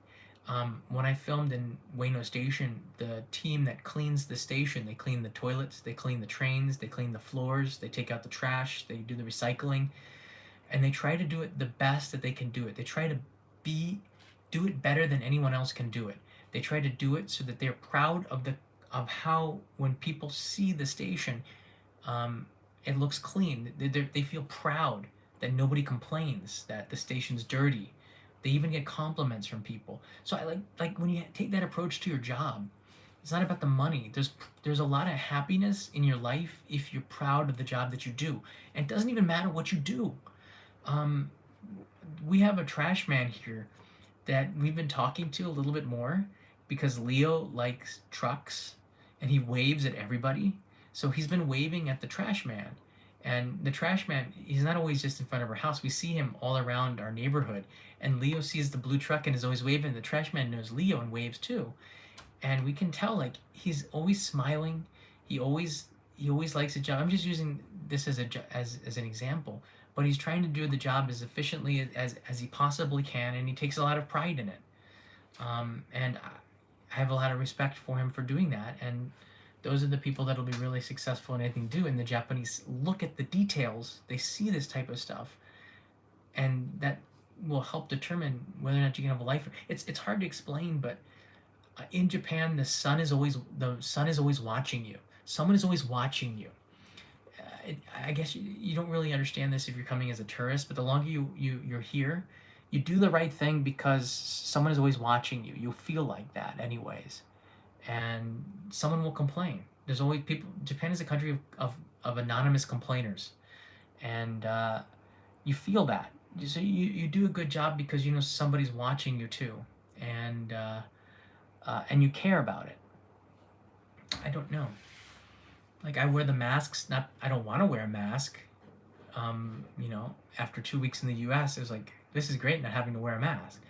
When I filmed in Ueno Station, the team that cleans the station, they clean the toilets, they clean the trains, they clean the floors, they take out the trash, they do the recycling, and they try to do it the best that they can do it. They try to do it better than anyone else can do it. They try to do it so that they're proud of how when people see the station, it looks clean. They feel proud that nobody complains that the station's dirty. They even get compliments from people. So I like when you take that approach to your job. It's not about the money. There's a lot of happiness in your life if you're proud of the job that you do. And it doesn't even matter what you do. We have a trash man here that we've been talking to a little bit more because Leo likes trucks and he waves at everybody. So he's been waving at the trash man. And the trash man, he's not always just in front of our house. We see him all around our neighborhood. And Leo sees the blue truck and is always waving. The trash man knows Leo and waves too. And we can tell, like, he's always smiling. He always likes a job. I'm just using this as as an example, but he's trying to do the job as efficiently as he possibly can, and he takes a lot of pride in it. And I have a lot of respect for him for doing that. And those are the people that'll be really successful in anything they do. And the Japanese look at the details. They see this type of stuff, and that will help determine whether or not you can have a life. It's hard to explain, but in Japan, the sun is always watching you. Someone is always watching you. I guess you don't really understand this if you're coming as a tourist, but the longer you're here, you do the right thing because someone is always watching you. You feel like that, anyways, and someone will complain. There's always people. Japan is a country of anonymous complainers, and you feel that. So you do a good job because you know somebody's watching you too, and you care about it. I don't know. Like, I wear the masks. Not I don't want to wear a mask. After 2 weeks in the U.S., it was like, this is great not having to wear a mask.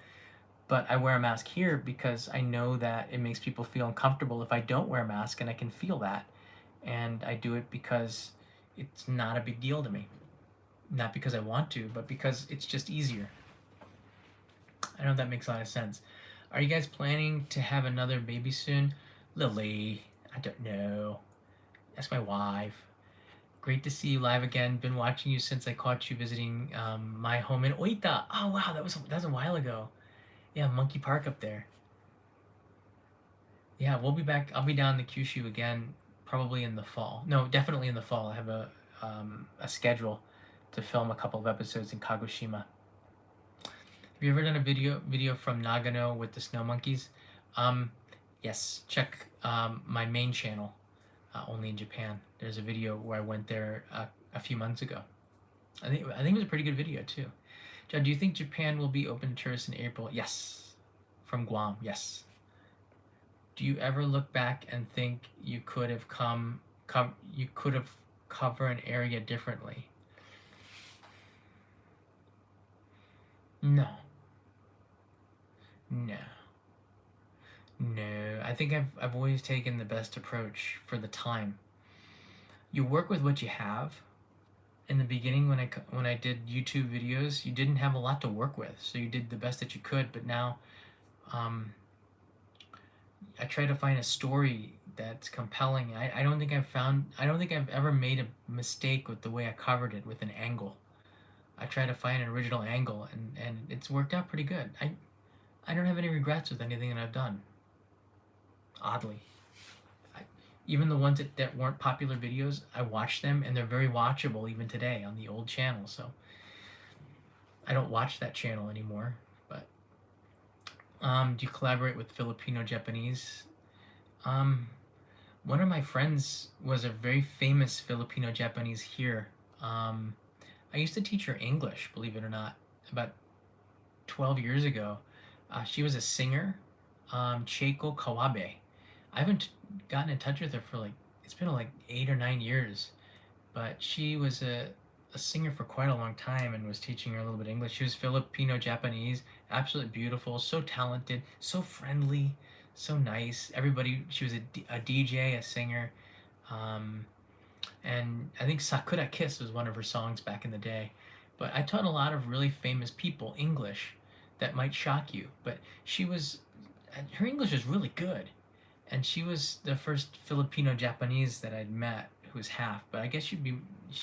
But I wear a mask here because I know that it makes people feel uncomfortable if I don't wear a mask, and I can feel that. And I do it because it's not a big deal to me. Not because I want to, but because it's just easier. I know that makes a lot of sense. Are you guys planning to have another baby soon? Lily, I don't know. That's my wife. Great to see you live again. Been watching you since I caught you visiting my home in Oita. Oh wow, that was a while ago. Yeah, Monkey Park up there. Yeah, we'll be back. I'll be down in the Kyushu again, probably in the fall. No, definitely in the fall. I have a schedule to film a couple of episodes in Kagoshima. Have you ever done a video from Nagano with the snow monkeys? Yes. Check my main channel, Only in Japan. There's a video where I went there a few months ago. I think it was a pretty good video too. John, do you think Japan will be open to tourists in April? Yes. From Guam, yes. Do you ever look back and think you could have covered an area differently? No. No. No. I think I've always taken the best approach for the time. You work with what you have. In the beginning, when I did YouTube videos, you didn't have a lot to work with, so you did the best that you could. But now, I try to find a story that's compelling. I don't think I've ever made a mistake with the way I covered it with an angle. I try to find an original angle, and it's worked out pretty good. I don't have any regrets with anything that I've done. Oddly. Even the ones that weren't popular videos, I watch them, and they're very watchable even today on the old channel. So I don't watch that channel anymore. But do you collaborate with Filipino Japanese? One of my friends was a very famous Filipino Japanese here. I used to teach her English, believe it or not, about 12 years ago. She was a singer, Cheiko Kawabe. I haven't gotten in touch with her for it's been like 8 or 9 years, but she was a singer for quite a long time and was teaching her a little bit of English. She was Filipino Japanese, absolutely beautiful, so talented, so friendly, so nice. She was a DJ, a singer, and I think Sakura Kiss was one of her songs back in the day. But I taught a lot of really famous people English that might shock you, but her English was really good. And she was the first Filipino Japanese that I'd met who was half. But I guess she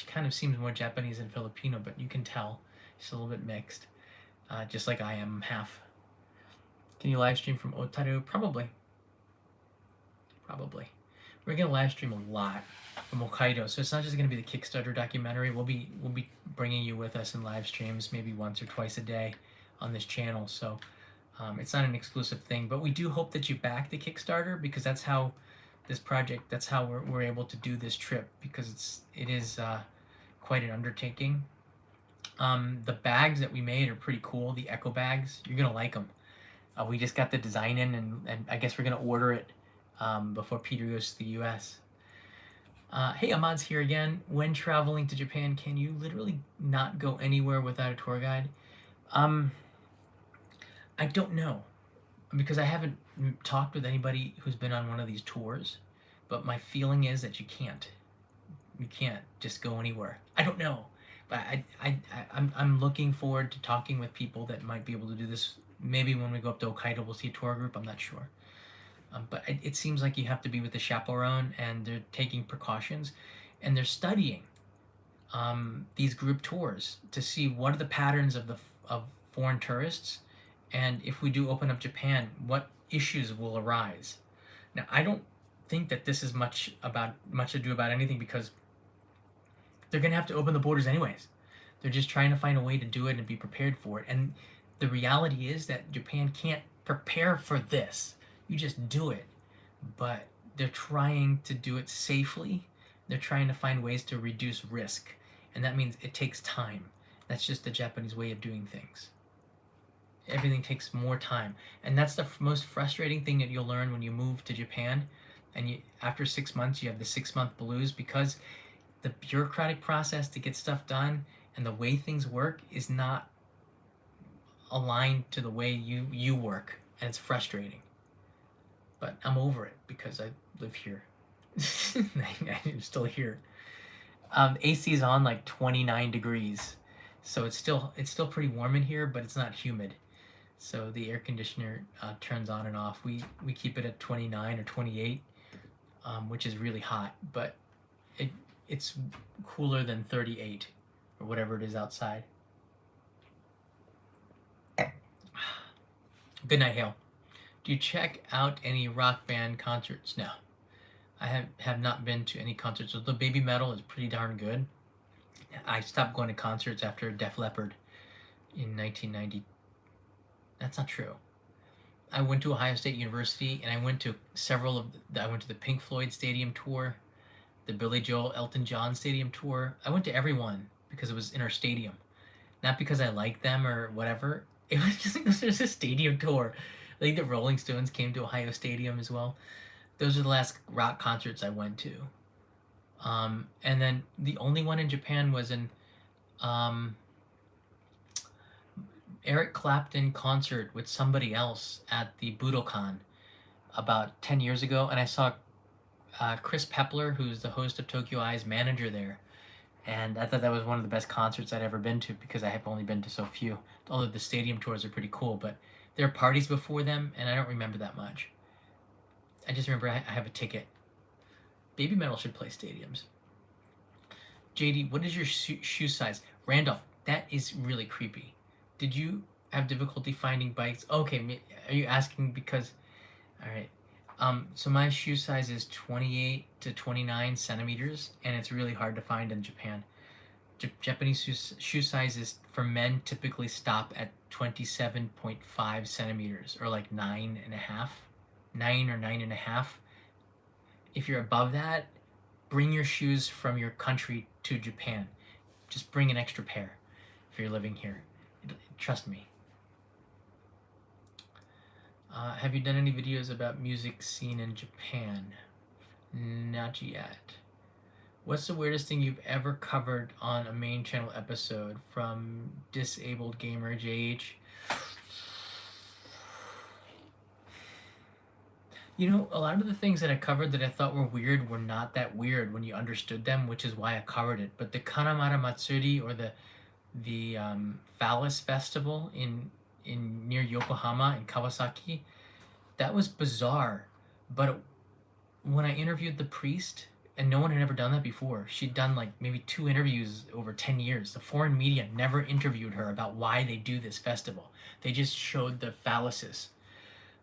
kind of seems more Japanese than Filipino, but you can tell she's a little bit mixed, just like I am half. Can you live stream from Otaru? Probably. We're gonna live stream a lot from Hokkaido, so it's not just gonna be the Kickstarter documentary. We'll be bringing you with us in live streams, maybe once or twice a day on this channel. So. It's not an exclusive thing, but we do hope that you back the Kickstarter, because that's how we're able to do this trip, because it is quite an undertaking. The bags that we made are pretty cool. The eco bags, you're gonna like them. We just got the design in, and I guess we're gonna order it before Peter goes to the U.S. Hey, Ahmad's here again. When traveling to Japan, can you literally not go anywhere without a tour guide? Um, I don't know because I haven't talked with anybody who's been on one of these tours, but my feeling is that you can't. You can't just go anywhere. I don't know, but I'm looking forward to talking with people that might be able to do this. Maybe when we go up to Hokkaido, we'll see a tour group. I'm not sure. But it seems like you have to be with a chaperone, and they're taking precautions, and they're studying these group tours to see what are the patterns of foreign tourists, and if we do open up Japan, what issues will arise. Now, I don't think that this is much to do about anything because they're going to have to open the borders anyways. They're just trying to find a way to do it and be prepared for it. And the reality is that Japan can't prepare for this. You just do it. But they're trying to do it safely. They're trying to find ways to reduce risk. And that means it takes time. That's just the Japanese way of doing things. Everything takes more time. And that's the most frustrating thing that you'll learn when you move to Japan. And after 6 months, you have the 6-month blues because the bureaucratic process to get stuff done and the way things work is not aligned to the way you work, and it's frustrating. But I'm over it because I live here. I'm still here. AC is on like 29 degrees, so it's still pretty warm in here, but it's not humid. So the air conditioner turns on and off. We keep it at 29 or 28, which is really hot, but it's cooler than 38 or whatever it is outside. Good night, Hale. Do you check out any rock band concerts? No. I have not been to any concerts. The Baby Metal is pretty darn good. I stopped going to concerts after Def Leppard in 1990. That's not true. I went to Ohio State University, and I went to I went to the Pink Floyd Stadium tour, the Billy Joel Elton John Stadium tour. I went to every one because it was in our stadium. Not because I liked them or whatever. It was just like there's a stadium tour. I think the Rolling Stones came to Ohio Stadium as well. Those are the last rock concerts I went to. And then the only one in Japan was in Eric Clapton concert with somebody else at the Budokan about 10 years ago. And I saw Chris Pepler, who's the host of Tokyo Eye's manager there. And I thought that was one of the best concerts I'd ever been to because I have only been to so few. Although the stadium tours are pretty cool, but there are parties before them, and I don't remember that much. I just remember I have a ticket. Baby Metal should play stadiums. JD, what is your shoe size? Randolph, that is really creepy. Did you have difficulty finding bikes? Okay, are you asking because... All right. So my shoe size is 28 to 29 centimeters, and it's really hard to find in Japan. Japanese shoe sizes for men typically stop at 27.5 centimeters, or like 9 or 9.5. If you're above that, bring your shoes from your country to Japan. Just bring an extra pair if you're living here. Trust me. Have you done any videos about music scene in Japan? Not yet. What's the weirdest thing you've ever covered on a main channel episode? From Disabled Gamer JH. You know, a lot of the things that I covered that I thought were weird were not that weird when you understood them, which is why I covered it. But the Kanamara Matsuri, or the Phallus Festival in near Yokohama in Kawasaki, that was bizarre. But when I interviewed the priest, and no one had ever done that before, she'd done like maybe 2 interviews over 10 years. The foreign media never interviewed her about why they do this festival. They just showed the phalluses.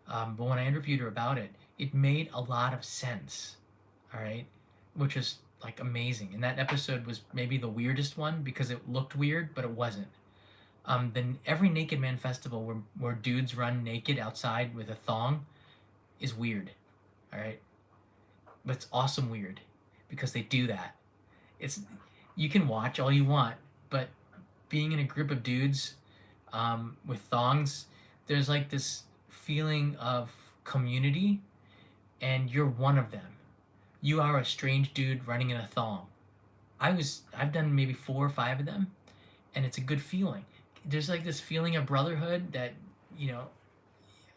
But when I interviewed her about it, it made a lot of sense. All right, which was like amazing. And that episode was maybe the weirdest one because it looked weird, but it wasn't. Then every Naked Man festival where dudes run naked outside with a thong is weird. All right, but it's awesome weird because they do that. You can watch all you want, but being in a group of dudes with thongs, there's like this feeling of community, and you're one of them. You are a strange dude running in a thong. I've done maybe 4 or 5 of them, and it's a good feeling. There's like this feeling of brotherhood that, you know,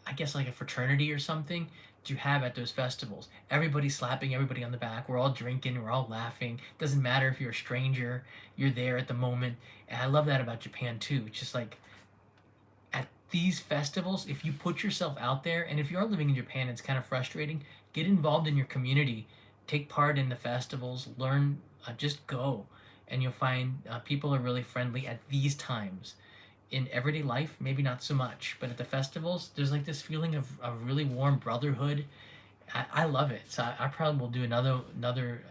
I guess like a fraternity or something that you have at those festivals. Everybody's slapping everybody on the back. We're all drinking. We're all laughing. Doesn't matter if you're a stranger. You're there at the moment. And I love that about Japan too. It's just like at these festivals, if you put yourself out there, and if you are living in Japan, it's kind of frustrating. Get involved in your community. Take part in the festivals. Learn. Just go, and you'll find people are really friendly at these times. In everyday life, maybe not so much, but at the festivals, there's like this feeling of really warm brotherhood. I love it. So I probably will do another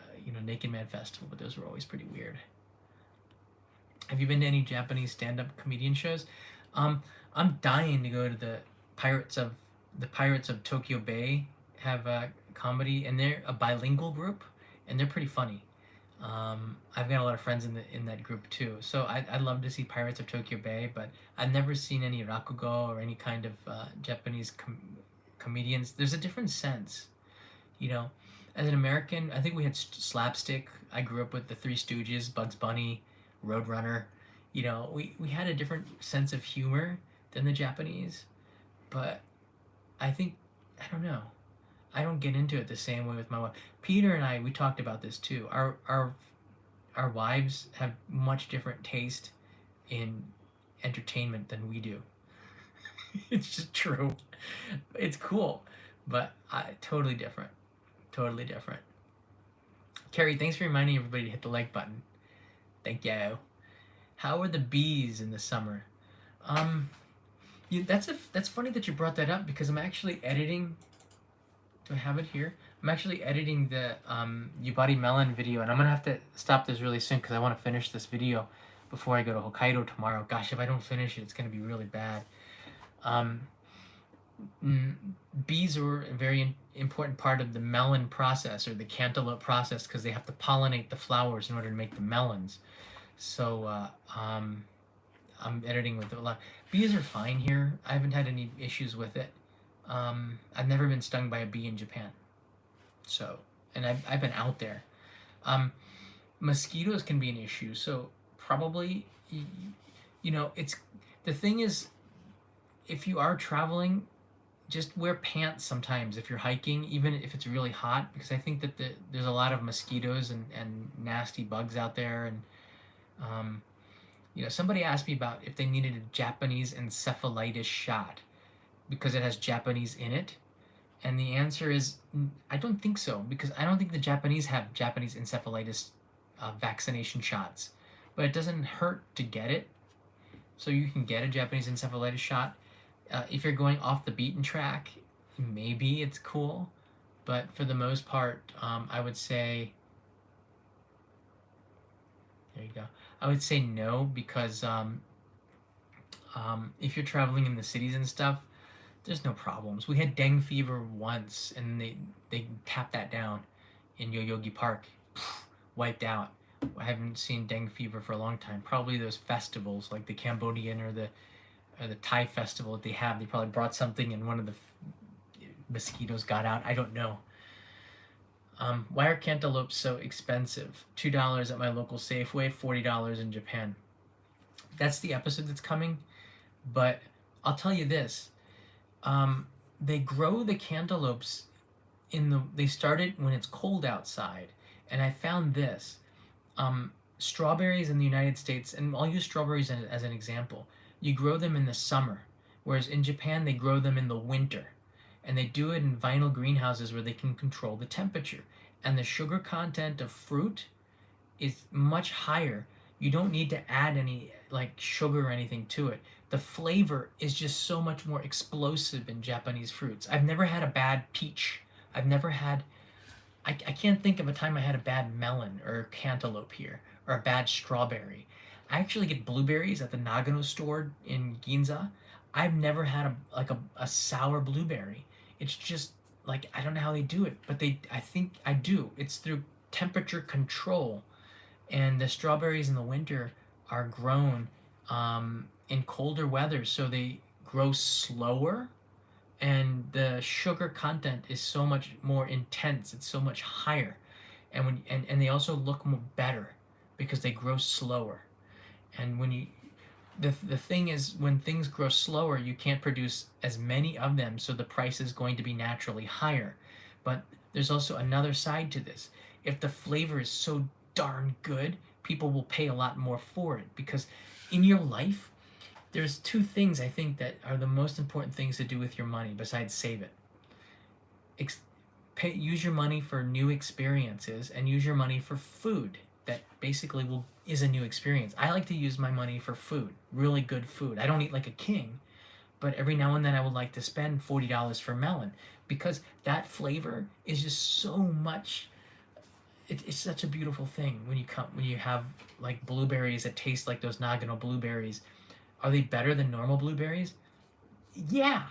Naked Man festival, but those were always pretty weird. Have you been to any Japanese stand-up comedian shows? Um, I'm dying to go to the Pirates of Tokyo Bay have a comedy, and they're a bilingual group, and they're pretty funny. I've got a lot of friends in that group too, so I'd love to see Pirates of Tokyo Bay, but I've never seen any rakugo or any kind of Japanese comedians. There's a different sense, you know. As an American, I think we had slapstick. I grew up with the Three Stooges, Bugs Bunny, Roadrunner. You know, we had a different sense of humor than the Japanese, but I think I don't know. I don't get into it the same way with my wife. Peter and I, we talked about this too. Our wives have much different taste in entertainment than we do. It's just true. It's cool, but totally different. Totally different. Carrie, thanks for reminding everybody to hit the like button. Thank you. How are the bees in the summer? Um, that's funny that you brought that up because I'm actually editing. Do I have it here? I'm actually editing the Yubari Melon video, and I'm gonna have to stop this really soon because I want to finish this video before I go to Hokkaido tomorrow. Gosh, if I don't finish it, it's gonna be really bad. Um, Bees are a very important part of the melon process or the cantaloupe process because they have to pollinate the flowers in order to make the melons. So I'm editing with a lot. Bees are fine here. I haven't had any issues with it. I've never been stung by a bee in Japan. So, and I've been out there. Um, Mosquitoes can be an issue. So probably, it's the thing is, if you are traveling, just wear pants sometimes if you're hiking, even if it's really hot, because I think that there's a lot of mosquitoes and nasty bugs out there. And somebody asked me about if they needed a Japanese encephalitis shot because it has Japanese in it. And the answer is I don't think so, because I don't think the Japanese have Japanese encephalitis vaccination shots. But it doesn't hurt to get it. So you can get a Japanese encephalitis shot. If you're going off the beaten track, maybe it's cool. But for the most part, I would say, there you go. I would say no, because if you're traveling in the cities and stuff, there's no problems. We had dengue fever once, and they tapped that down in Yoyogi Park, wiped out. I haven't seen dengue fever for a long time. Probably those festivals, like the Cambodian or the Thai festival that they have. They probably brought something, and one of the mosquitoes got out. I don't know. Why are cantaloupes so expensive? $2 at my local Safeway, $40 in Japan. That's the episode that's coming, but I'll tell you this. They grow the cantaloupes they start it when it's cold outside. And I found this. Strawberries in the United States, and I'll use strawberries as an example. You grow them in the summer, whereas in Japan they grow them in the winter. And they do it in vinyl greenhouses where they can control the temperature. And the sugar content of fruit is much higher. You don't need to add any like sugar or anything to it. The flavor is just so much more explosive in Japanese fruits. I've never had a bad peach. I've never had I can't think of a time I had a bad melon or cantaloupe here, or a bad strawberry. I actually get blueberries at the Nagano store in Ginza. I've never had a sour blueberry. It's just like, I don't know how they do it, but I think I do. It's through temperature control. And the strawberries in the winter are grown in colder weather, so they grow slower, and the sugar content is so much more intense. It's so much higher. and they also look more better because they grow slower. And when you the thing is, when things grow slower, you can't produce as many of them, so the price is going to be naturally higher. But there's also another side to this. If the flavor is so darn good, people will pay a lot more for it, because in your life, there's two things I think that are the most important things to do with your money besides save it. Use your money for new experiences, and use your money for food that basically is a new experience. I like to use my money for food, really good food. I don't eat like a king, but every now and then I would like to spend $40 for melon, because that flavor is just so much. It's such a beautiful thing when you have like blueberries that taste like those Nagano blueberries. Are they better than normal blueberries? Yeah.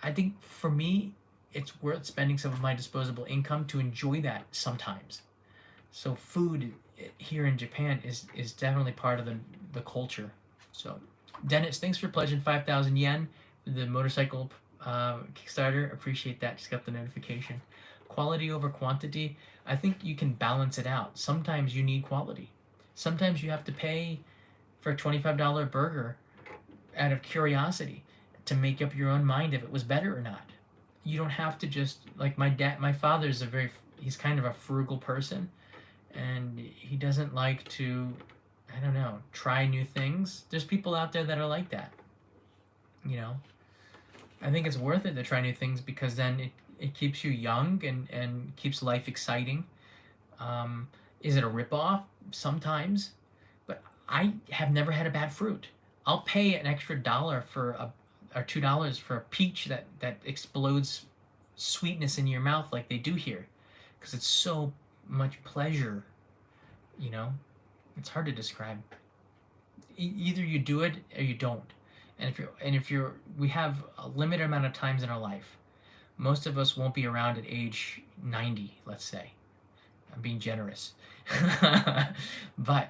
I think for me, it's worth spending some of my disposable income to enjoy that sometimes. So food here in Japan is definitely part of the culture. So Dennis, thanks for pledging 5,000 yen for the motorcycle Kickstarter. Appreciate that. Just got the notification. Quality over quantity. I think you can balance it out. Sometimes you need quality. Sometimes you have to pay for a $25 burger out of curiosity to make up your own mind if it was better or not. You don't have to just, like my father's he's kind of a frugal person, and he doesn't like to, I don't know, try new things. There's people out there that are like that. You know, I think it's worth it to try new things, because then it keeps you young and keeps life exciting. Is it a ripoff? Sometimes, but I have never had a bad fruit. I'll pay an extra dollar or $2 for a peach that explodes sweetness in your mouth like they do here, because it's so much pleasure. You know, it's hard to describe. Either you do it or you don't. And if you're we have a limited amount of times in our life. Most of us won't be around at age 90, let's say. I'm being generous. But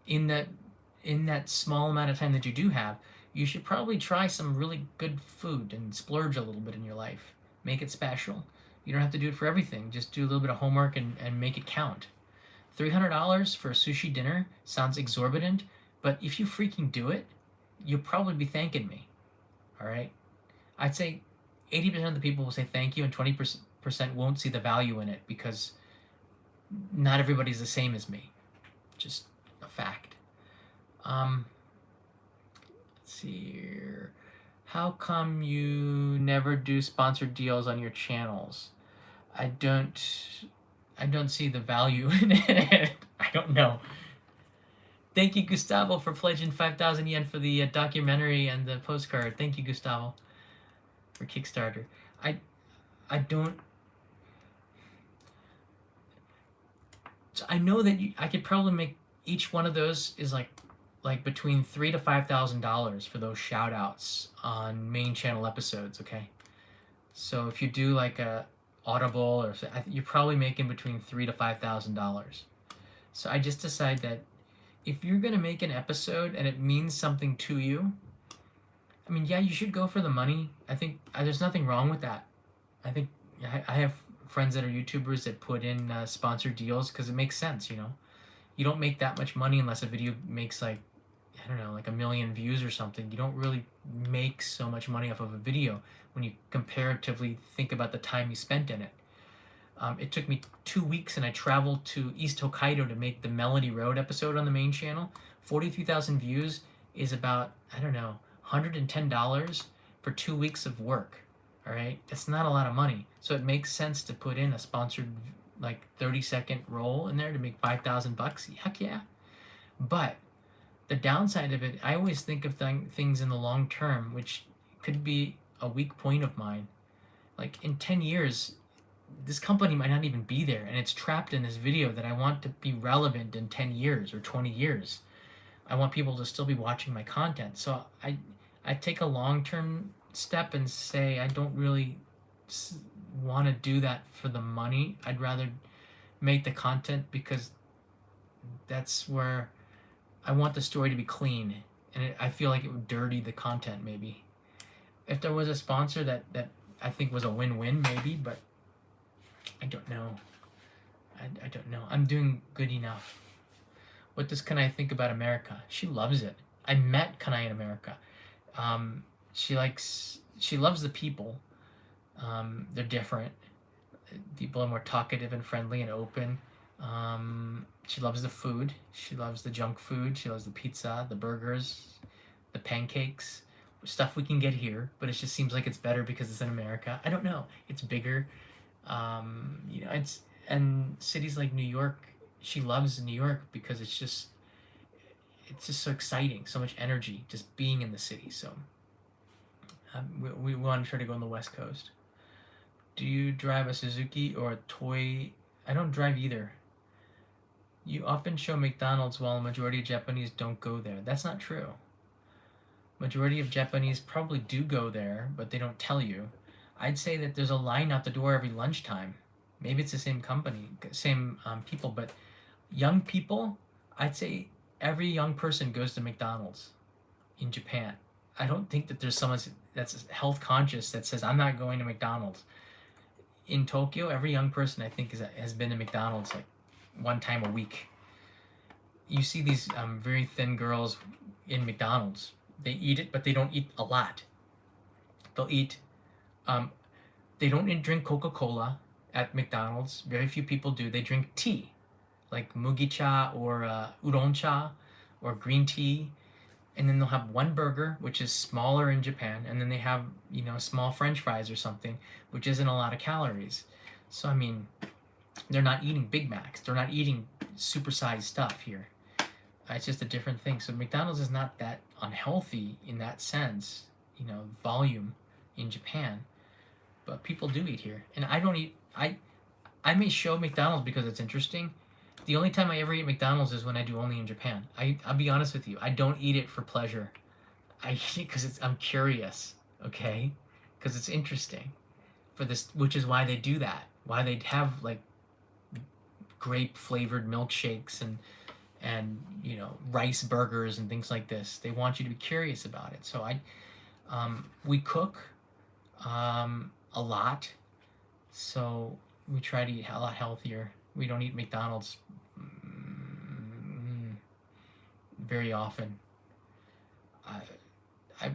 in that small amount of time that you do have, you should probably try some really good food and splurge a little bit in your life. Make it special. You don't have to do it for everything. Just do a little bit of homework and make it count. $300 for a sushi dinner sounds exorbitant, but if you freaking do it, you'll probably be thanking me. All right? I'd say 80% of the people will say thank you, and 20% won't see the value in it, because not everybody's the same as me. Just a fact. Let's see here. How come you never do sponsored deals on your channels? I don't see the value in it. I don't know. Thank you, Gustavo, for pledging 5,000 yen for the documentary and the postcard. Thank you, Gustavo, for Kickstarter. I don't. I know that I could probably make each one of those is like between $3,000 to $5,000 for those shout outs on main channel episodes. Okay, so if you do like a Audible, or you're probably making between $3,000 to $5,000. So I just decide that if you're gonna make an episode and it means something to you, I mean, yeah, you should go for the money. I think there's nothing wrong with that. I think I have friends that are YouTubers that put in sponsored deals, because it makes sense. You know, you don't make that much money unless a video makes like, I don't know, like 1 million views or something. You don't really make so much money off of a video when you comparatively think about the time you spent in it. It took me 2 weeks, and I traveled to East Hokkaido to make the Melody Road episode on the main channel. 43,000 views is about, I don't know, $110 for 2 weeks of work. All right, it's not a lot of money, so it makes sense to put in a sponsored like 30-second roll in there to make $5,000. Heck yeah! But the downside of it, I always think of things in the long term, which could be a weak point of mine. Like in 10 years, this company might not even be there, and it's trapped in this video that I want to be relevant in 10 years or 20 years. I want people to still be watching my content. So I take a long-term step and say I don't really want to do that for the money. I'd rather make the content because that's where I want the story to be clean, and I feel like it would dirty the content maybe. If there was a sponsor that I think was a win-win maybe, but I don't know. I don't know. I'm doing good enough. What does Kanai think about America? She loves it. I met Kanai in America. Um, she loves the people. They're different. People are more talkative and friendly and open. She loves the food. She loves the junk food. She loves the pizza, the burgers, the pancakes, stuff we can get here, but it just seems like it's better because it's in America. I don't know. It's bigger. It's and cities like New York. She loves New York because it's just so exciting, so much energy, just being in the city. So we want to try to go on the West Coast. Do you drive a Suzuki or a Toy? I don't drive either. You often show McDonald's while a majority of Japanese don't go there. That's not true. Majority of Japanese probably do go there, but they don't tell you. I'd say that there's a line out the door every lunchtime. Maybe it's the same company, same people, but young people, I'd say every young person goes to McDonald's in Japan. I don't think that there's someone that's health conscious that says, I'm not going to McDonald's. In Tokyo, every young person I think has been to McDonald's like one time a week. You see these very thin girls in McDonald's. They eat it, but they don't eat a lot. They'll eat. They don't drink Coca-Cola at McDonald's. Very few people do. They drink tea, like mugi cha or udon cha, or green tea, and then they'll have one burger, which is smaller in Japan, and then they have small French fries or something, which isn't a lot of calories. So I mean, they're not eating Big Macs. They're not eating supersized stuff here. It's just a different thing. So McDonald's is not that unhealthy in that sense, volume in Japan, but people do eat here, and I don't eat. I may show McDonald's because it's interesting. The only time I ever eat McDonald's is when I do only in Japan. I'll be honest with you. I don't eat it for pleasure. I eat it because I'm curious. Okay, because it's interesting. For this, which is why they do that. Why they have like grape flavored milkshakes and rice burgers and things like this. They want you to be curious about it. So we cook a lot, so we try to eat a lot healthier. We don't eat McDonald's very often. I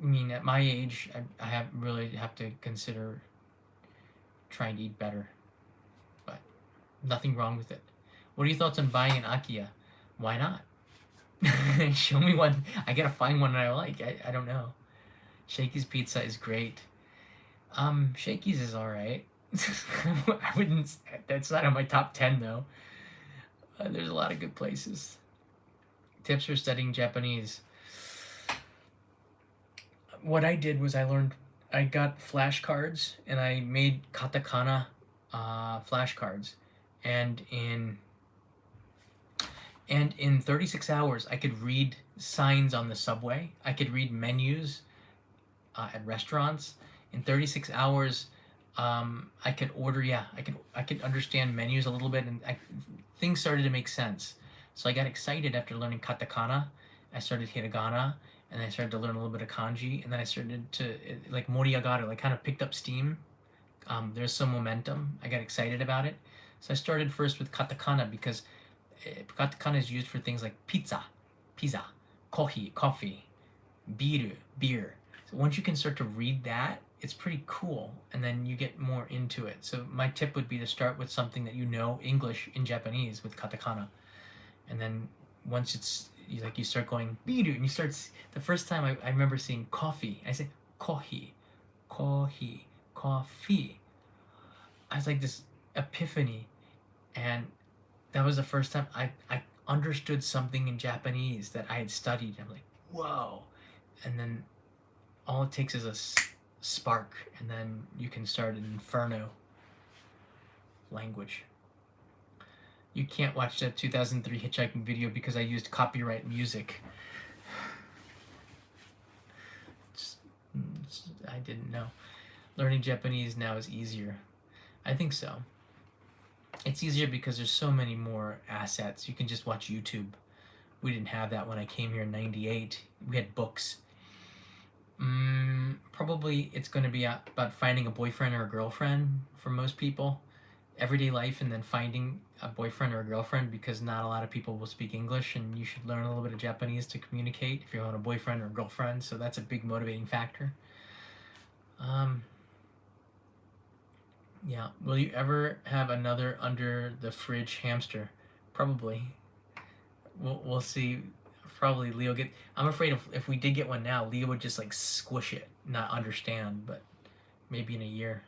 mean, at my age, I really have to consider trying to eat better, but nothing wrong with it. What are your thoughts on buying an Akia? Why not? Show me one. I gotta find one that I like. I don't know. Shakey's pizza is great. Shakey's is alright. I wouldn't. That's not on my top 10 though. There's a lot of good places. Tips for studying Japanese. What I did was I got flashcards and I made katakana flashcards, and in 36 hours I could read signs on the subway. I could read menus at restaurants. In 36 hours, I could order. Yeah, I could understand menus a little bit, and things started to make sense. So I got excited after learning katakana. I started hiragana, and I started to learn a little bit of kanji, and then I started to like moriagaru, like kind of picked up steam. There's some momentum. I got excited about it, so I started first with katakana because katakana is used for things like pizza, coffee, beer. So once you can start to read that, it's pretty cool, and then you get more into it. So my tip would be to start with something that English in Japanese with katakana, and then once it's you start going biru, and you start. The first time I remember seeing coffee, I said coffee. I was like this epiphany, and that was the first time I understood something in Japanese that I had studied. I'm like, whoa, and then all it takes is a spark, and then you can start an inferno language. You can't watch that 2003 hitchhiking video because I used copyright music. I didn't know. Learning Japanese now is easier. I think so. It's easier because there's so many more assets. You can just watch YouTube. We didn't have that when I came here in '98. We had books. Probably it's going to be about finding a boyfriend or a girlfriend for most people. everyday life and then finding a boyfriend or a girlfriend, because not a lot of people will speak English, and you should learn a little bit of Japanese to communicate if you want a boyfriend or a girlfriend. So that's a big motivating factor. Yeah. Will you ever have another under the fridge hamster? Probably. We'll see. Probably Leo get. I'm afraid if we did get one now, Leo would just like squish it, not understand. But maybe in a year.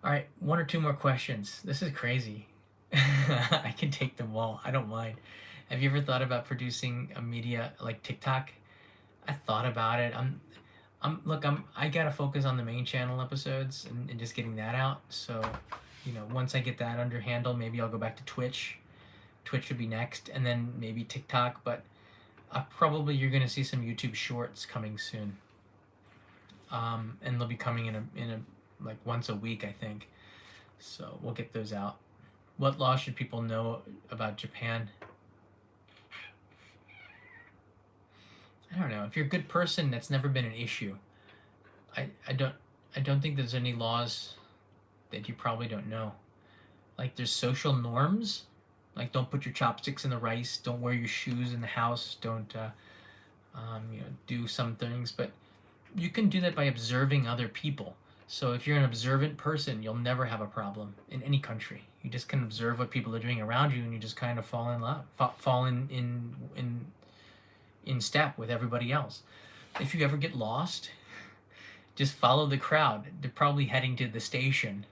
All right, one or two more questions. This is crazy. I can take them all. I don't mind. Have you ever thought about producing a media like TikTok? I thought about it. I gotta focus on the main channel episodes and just getting that out. So, once I get that under handle, maybe I'll go back to Twitch. Twitch would be next, and then maybe TikTok. But probably you're gonna see some YouTube Shorts coming soon. And they'll be coming in a like once a week, I think. So we'll get those out. What law should people know about Japan? I don't know. If you're a good person, that's never been an issue. I don't think there's any laws that you probably don't know. Like there's social norms, like don't put your chopsticks in the rice, don't wear your shoes in the house, don't do some things, but you can do that by observing other people. So if you're an observant person, you'll never have a problem in any country. You just can observe what people are doing around you, and you just kind of fall in love, fall in step with everybody else. If you ever get lost, just follow the crowd. They're probably heading to the station.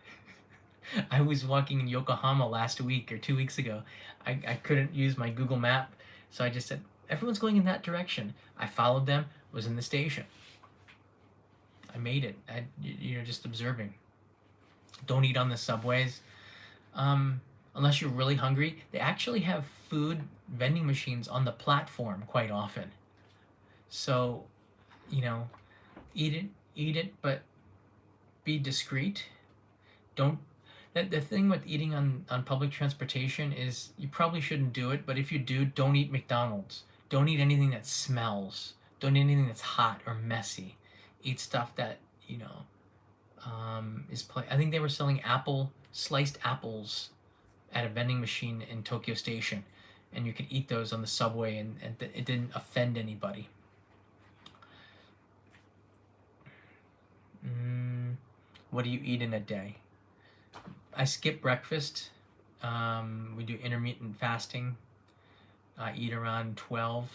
I was walking in Yokohama last week or 2 weeks ago. I couldn't use my Google map, so I just said, everyone's going in that direction. I followed them, was in the station. I made it. Just observing. Don't eat on the subways. Unless you're really hungry. They actually have food vending machines on the platform quite often. So, eat it, but be discreet. Don't. The thing with eating on public transportation is you probably shouldn't do it, but if you do, don't eat McDonald's. Don't eat anything that smells. Don't eat anything that's hot or messy. Eat stuff that I think they were selling sliced apples at a vending machine in Tokyo Station, and you could eat those on the subway, and it didn't offend anybody. What do you eat in a day? I skip breakfast. We do intermittent fasting. I eat around 12,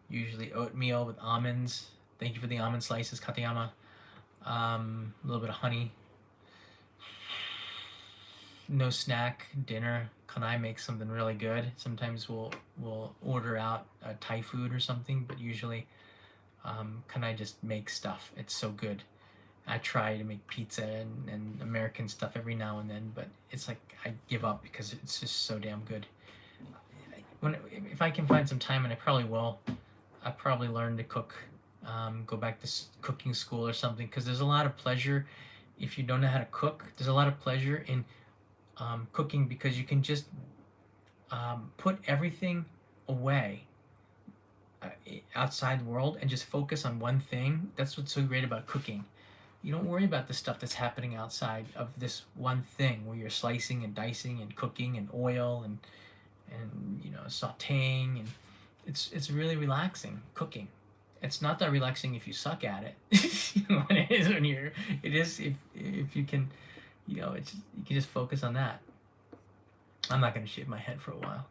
usually oatmeal with almonds. Thank you for the almond slices, Katayama. A little bit of honey. No snack, dinner. Kanai makes something really good. Sometimes we'll order out Thai food or something, but usually Kanai just makes stuff. It's so good. I try to make pizza and American stuff every now and then, but it's like I give up because it's just so damn good. If I can find some time, and I probably will, I'll probably learn to cook. Go back to cooking school or something, because there's a lot of pleasure if you don't know how to cook. There's a lot of pleasure in cooking, because you can just put everything away outside the world and just focus on one thing. That's what's so great about cooking. You don't worry about the stuff that's happening outside of this one thing where you're slicing and dicing and cooking and oil and sauteing, and it's really relaxing cooking. It's not that relaxing if you suck at it. It is if you can, you can just focus on that. I'm not going to shave my head for a while.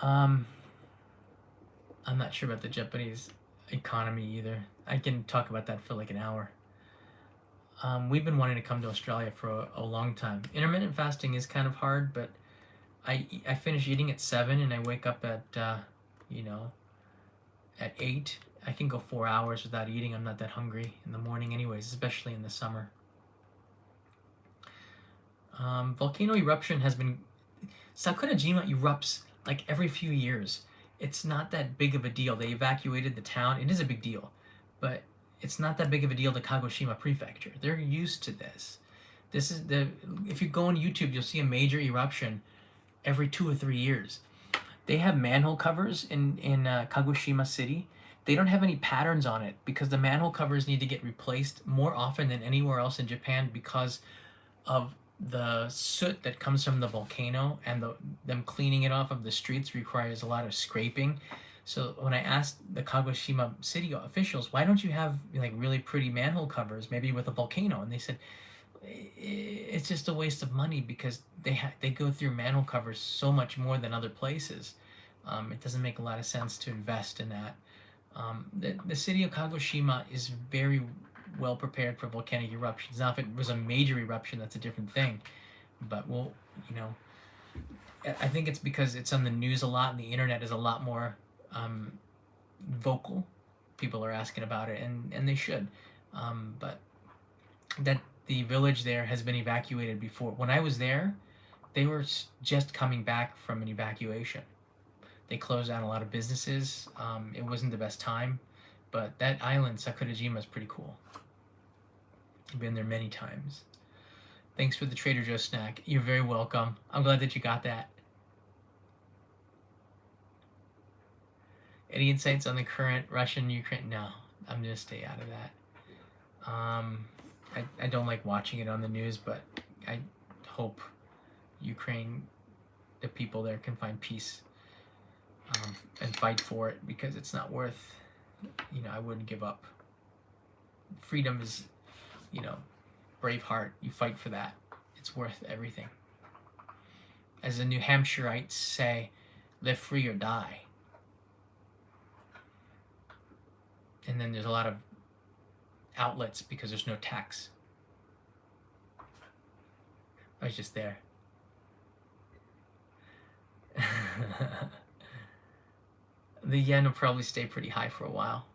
I'm not sure about the Japanese economy either. I can talk about that for like an hour. We've been wanting to come to Australia for a long time. Intermittent fasting is kind of hard, but I finish eating at 7 and I wake up at at 8. I can go 4 hours without eating. I'm not that hungry in the morning anyways, especially in the summer. Volcano eruption has been... Sakurajima erupts like every few years. It's not that big of a deal. They evacuated the town. It is a big deal, but it's not that big of a deal to Kagoshima Prefecture. They're used to this. If you go on YouTube, you'll see a major eruption every 2 or 3 years. They have manhole covers in Kagoshima City they don't have any patterns on it because the manhole covers need to get replaced more often than anywhere else in Japan because of the soot that comes from the volcano, and them cleaning it off of the streets requires a lot of scraping. So when I asked the Kagoshima city officials, why don't you have like really pretty manhole covers, maybe with a volcano? And they said it's just a waste of money because they go through manhole covers so much more than other places. It doesn't make a lot of sense to invest in that. The city of Kagoshima is very well prepared for volcanic eruptions. Now, if it was a major eruption, that's a different thing. But we'll, you know, I think it's because it's on the news a lot, and the internet is a lot more vocal. People are asking about it, and they should. But that the village there has been evacuated before. When I was there, they were just coming back from an evacuation. They closed down a lot of businesses. It wasn't the best time, but that island, Sakurajima, is pretty cool. I've been there many times. Thanks for the Trader Joe's snack. You're very welcome. I'm glad that you got that. Any insights on the current Russian-Ukraine? No, I'm going to stay out of that. I don't like watching it on the news, but I hope Ukraine, the people there, can find peace and fight for it, because it's not worth, I wouldn't give up. Freedom is, Braveheart, you fight for that. It's worth everything. As the New Hampshireites say, live free or die. And then there's a lot of outlets because there's no tax. I was just there. The yen will probably stay pretty high for a while.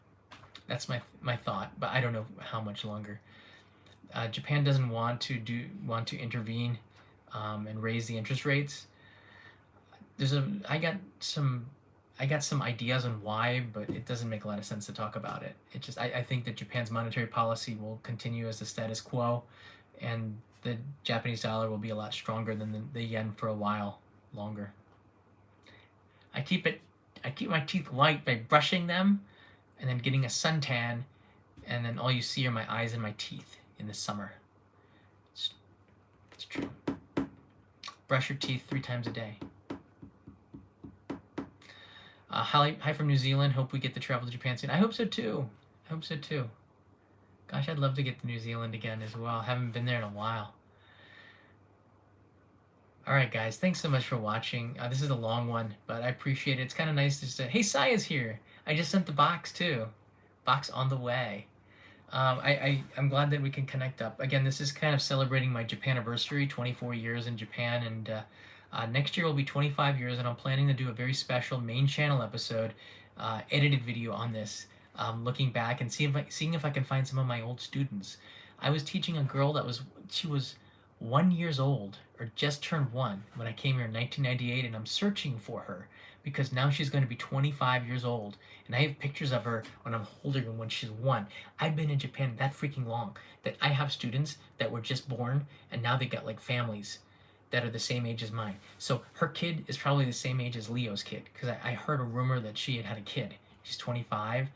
That's my thought, but I don't know how much longer. Japan doesn't want to intervene and raise the interest rates. I got some ideas on why, but it doesn't make a lot of sense to talk about it. I think that Japan's monetary policy will continue as the status quo, and the Japanese dollar will be a lot stronger than the yen for a while longer. I keep my teeth white by brushing them and then getting a suntan, and then all you see are my eyes and my teeth in the summer. It's true. Brush your teeth 3 times a day. Hi from New Zealand. Hope we get to travel to Japan soon. I hope so too. Gosh, I'd love to get to New Zealand again as well. Haven't been there in a while. Alright guys, thanks so much for watching. This is a long one, but I appreciate it. It's kind of nice to say, hey, Saya's here. I just sent the box too. Box on the way. I'm glad that we can connect up. Again, this is kind of celebrating my Japan anniversary, 24 years in Japan, and next year will be 25 years, and I'm planning to do a very special main channel episode, edited video on this, looking back and seeing if I can find some of my old students. I was teaching a girl she was 1 year old, or just turned 1, when I came here in 1998, and I'm searching for her because now she's going to be 25 years old, and I have pictures of her when I'm holding her when she's 1. I've been in Japan that freaking long that I have students that were just born and now they got like families that are the same age as mine. So her kid is probably the same age as Leo's kid, because I heard a rumor that she had a kid. She's 25,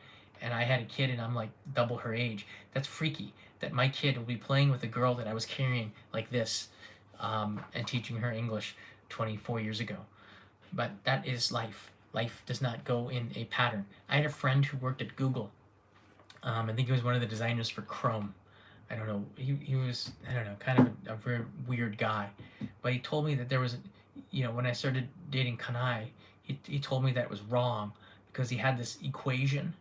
and I had a kid and I'm like double her age. That's freaky that my kid will be playing with a girl that I was carrying like this and teaching her English 24 years ago. But that is life. Life does not go in a pattern. I had a friend who worked at Google. I think he was one of the designers for Chrome. I don't know. He was, I don't know, kind of a very weird guy. But he told me that there was, when I started dating Kanai, he told me that it was wrong because he had this equation.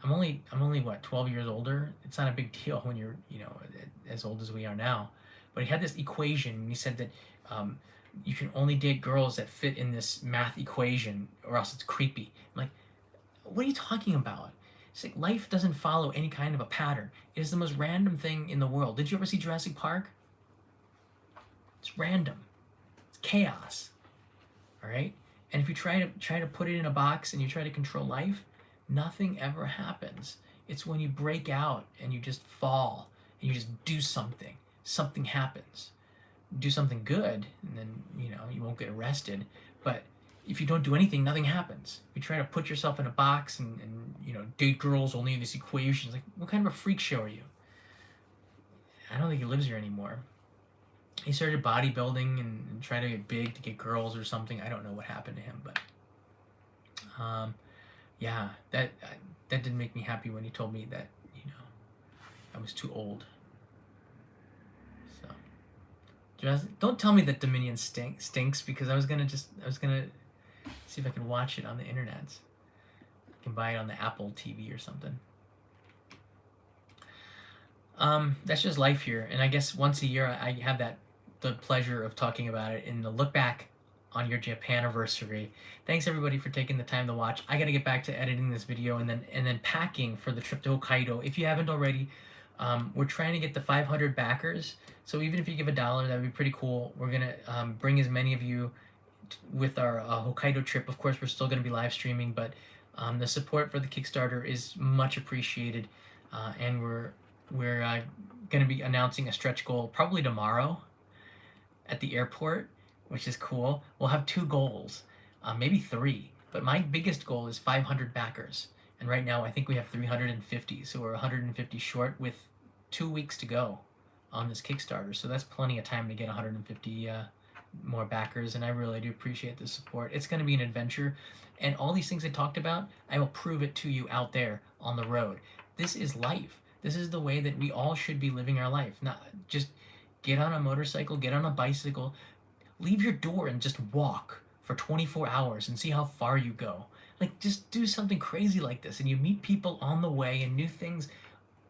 I'm only what, 12 years older? It's not a big deal when you're, as old as we are now. But he had this equation, and he said that you can only date girls that fit in this math equation, or else it's creepy. I'm like, what are you talking about? It's like life doesn't follow any kind of a pattern. It is the most random thing in the world. Did you ever see Jurassic Park? It's random. It's chaos. All right? And if you try to put it in a box and you try to control life, nothing ever happens. It's when you break out and you just fall and you just do something. Something happens. Do something good, and then you won't get arrested. But if you don't do anything, nothing happens. You try to put yourself in a box and date girls only in this equation. Like, what kind of a freak show are you? I don't think he lives here anymore. He started bodybuilding and trying to get big to get girls or something. I don't know what happened to him, but yeah, that didn't make me happy when he told me that I was too old. So don't tell me that Dominion stinks, because I was gonna see if I can watch it on the internet. I can buy it on the Apple TV or something. That's just life here, and I guess once a year I have the pleasure of talking about it in the look back on your Japan anniversary. Thanks everybody for taking the time to watch. I gotta get back to editing this video and then packing for the trip to Hokkaido. If you haven't already, we're trying to get the 500 backers. So even if you give $1, that would be pretty cool. We're gonna bring as many of you with our Hokkaido trip. Of course, we're still gonna be live streaming, but the support for the Kickstarter is much appreciated, and we're gonna be announcing a stretch goal probably tomorrow at the airport, which is cool. We'll have 2 goals, maybe 3, but my biggest goal is 500 backers. And right now I think we have 350, so we're 150 short with 2 weeks to go on this Kickstarter. So that's plenty of time to get 150 more backers, and I really do appreciate the support. It's going to be an adventure, and all these things I talked about, I will prove it to you out there on the road. This is life. This is the way that we all should be living our life. Not just get on a motorcycle, get on a bicycle, leave your door and just walk for 24 hours and see how far you go. Like, just do something crazy like this, and you meet people on the way, and new things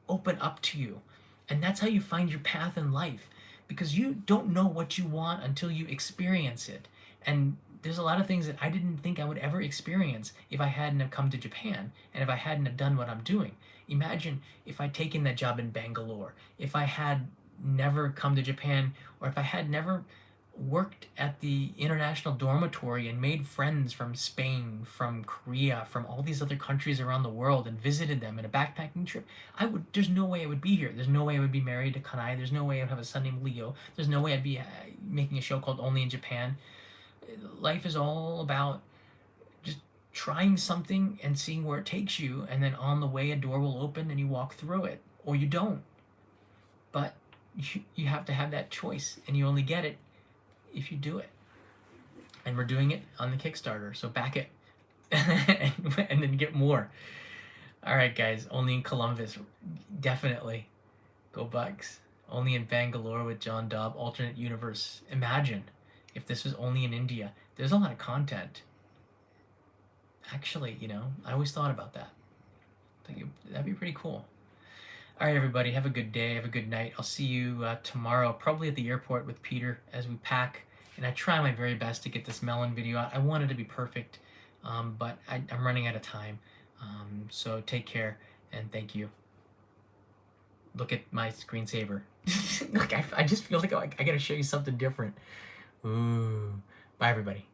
open up to you. And that's how you find your path in life, because you don't know what you want until you experience it. And there's a lot of things that I didn't think I would ever experience if I hadn't have come to Japan, and if I hadn't have done what I'm doing. Imagine if I'd taken that job in Bangalore, if I had never come to Japan, or if I had never worked at the international dormitory and made friends from Spain, from Korea, from all these other countries around the world, and visited them in a backpacking trip, there's no way I would be here. There's no way I would be married to Kanai. There's no way I would have a son named Leo. There's no way I'd be making a show called Only in Japan. Life is all about just trying something and seeing where it takes you, and then on the way a door will open and you walk through it, or you don't. But you have to have that choice, and you only get it if you do it. And we're doing it on the Kickstarter, so back it and then get more. All right, guys, only in Columbus, definitely go Bucks. Only in Bangalore with John Dobb, alternate universe. Imagine if this was only in India. There's a lot of content. Actually, I always thought about that. I think that'd be pretty cool. All right, everybody, have a good day, have a good night. I'll see you tomorrow, probably at the airport with Peter as we pack. And I try my very best to get this melon video out. I want it to be perfect, but I'm running out of time. So take care, and thank you. Look at my screensaver. Look, I just feel like I gotta show you something different. Ooh. Bye, everybody.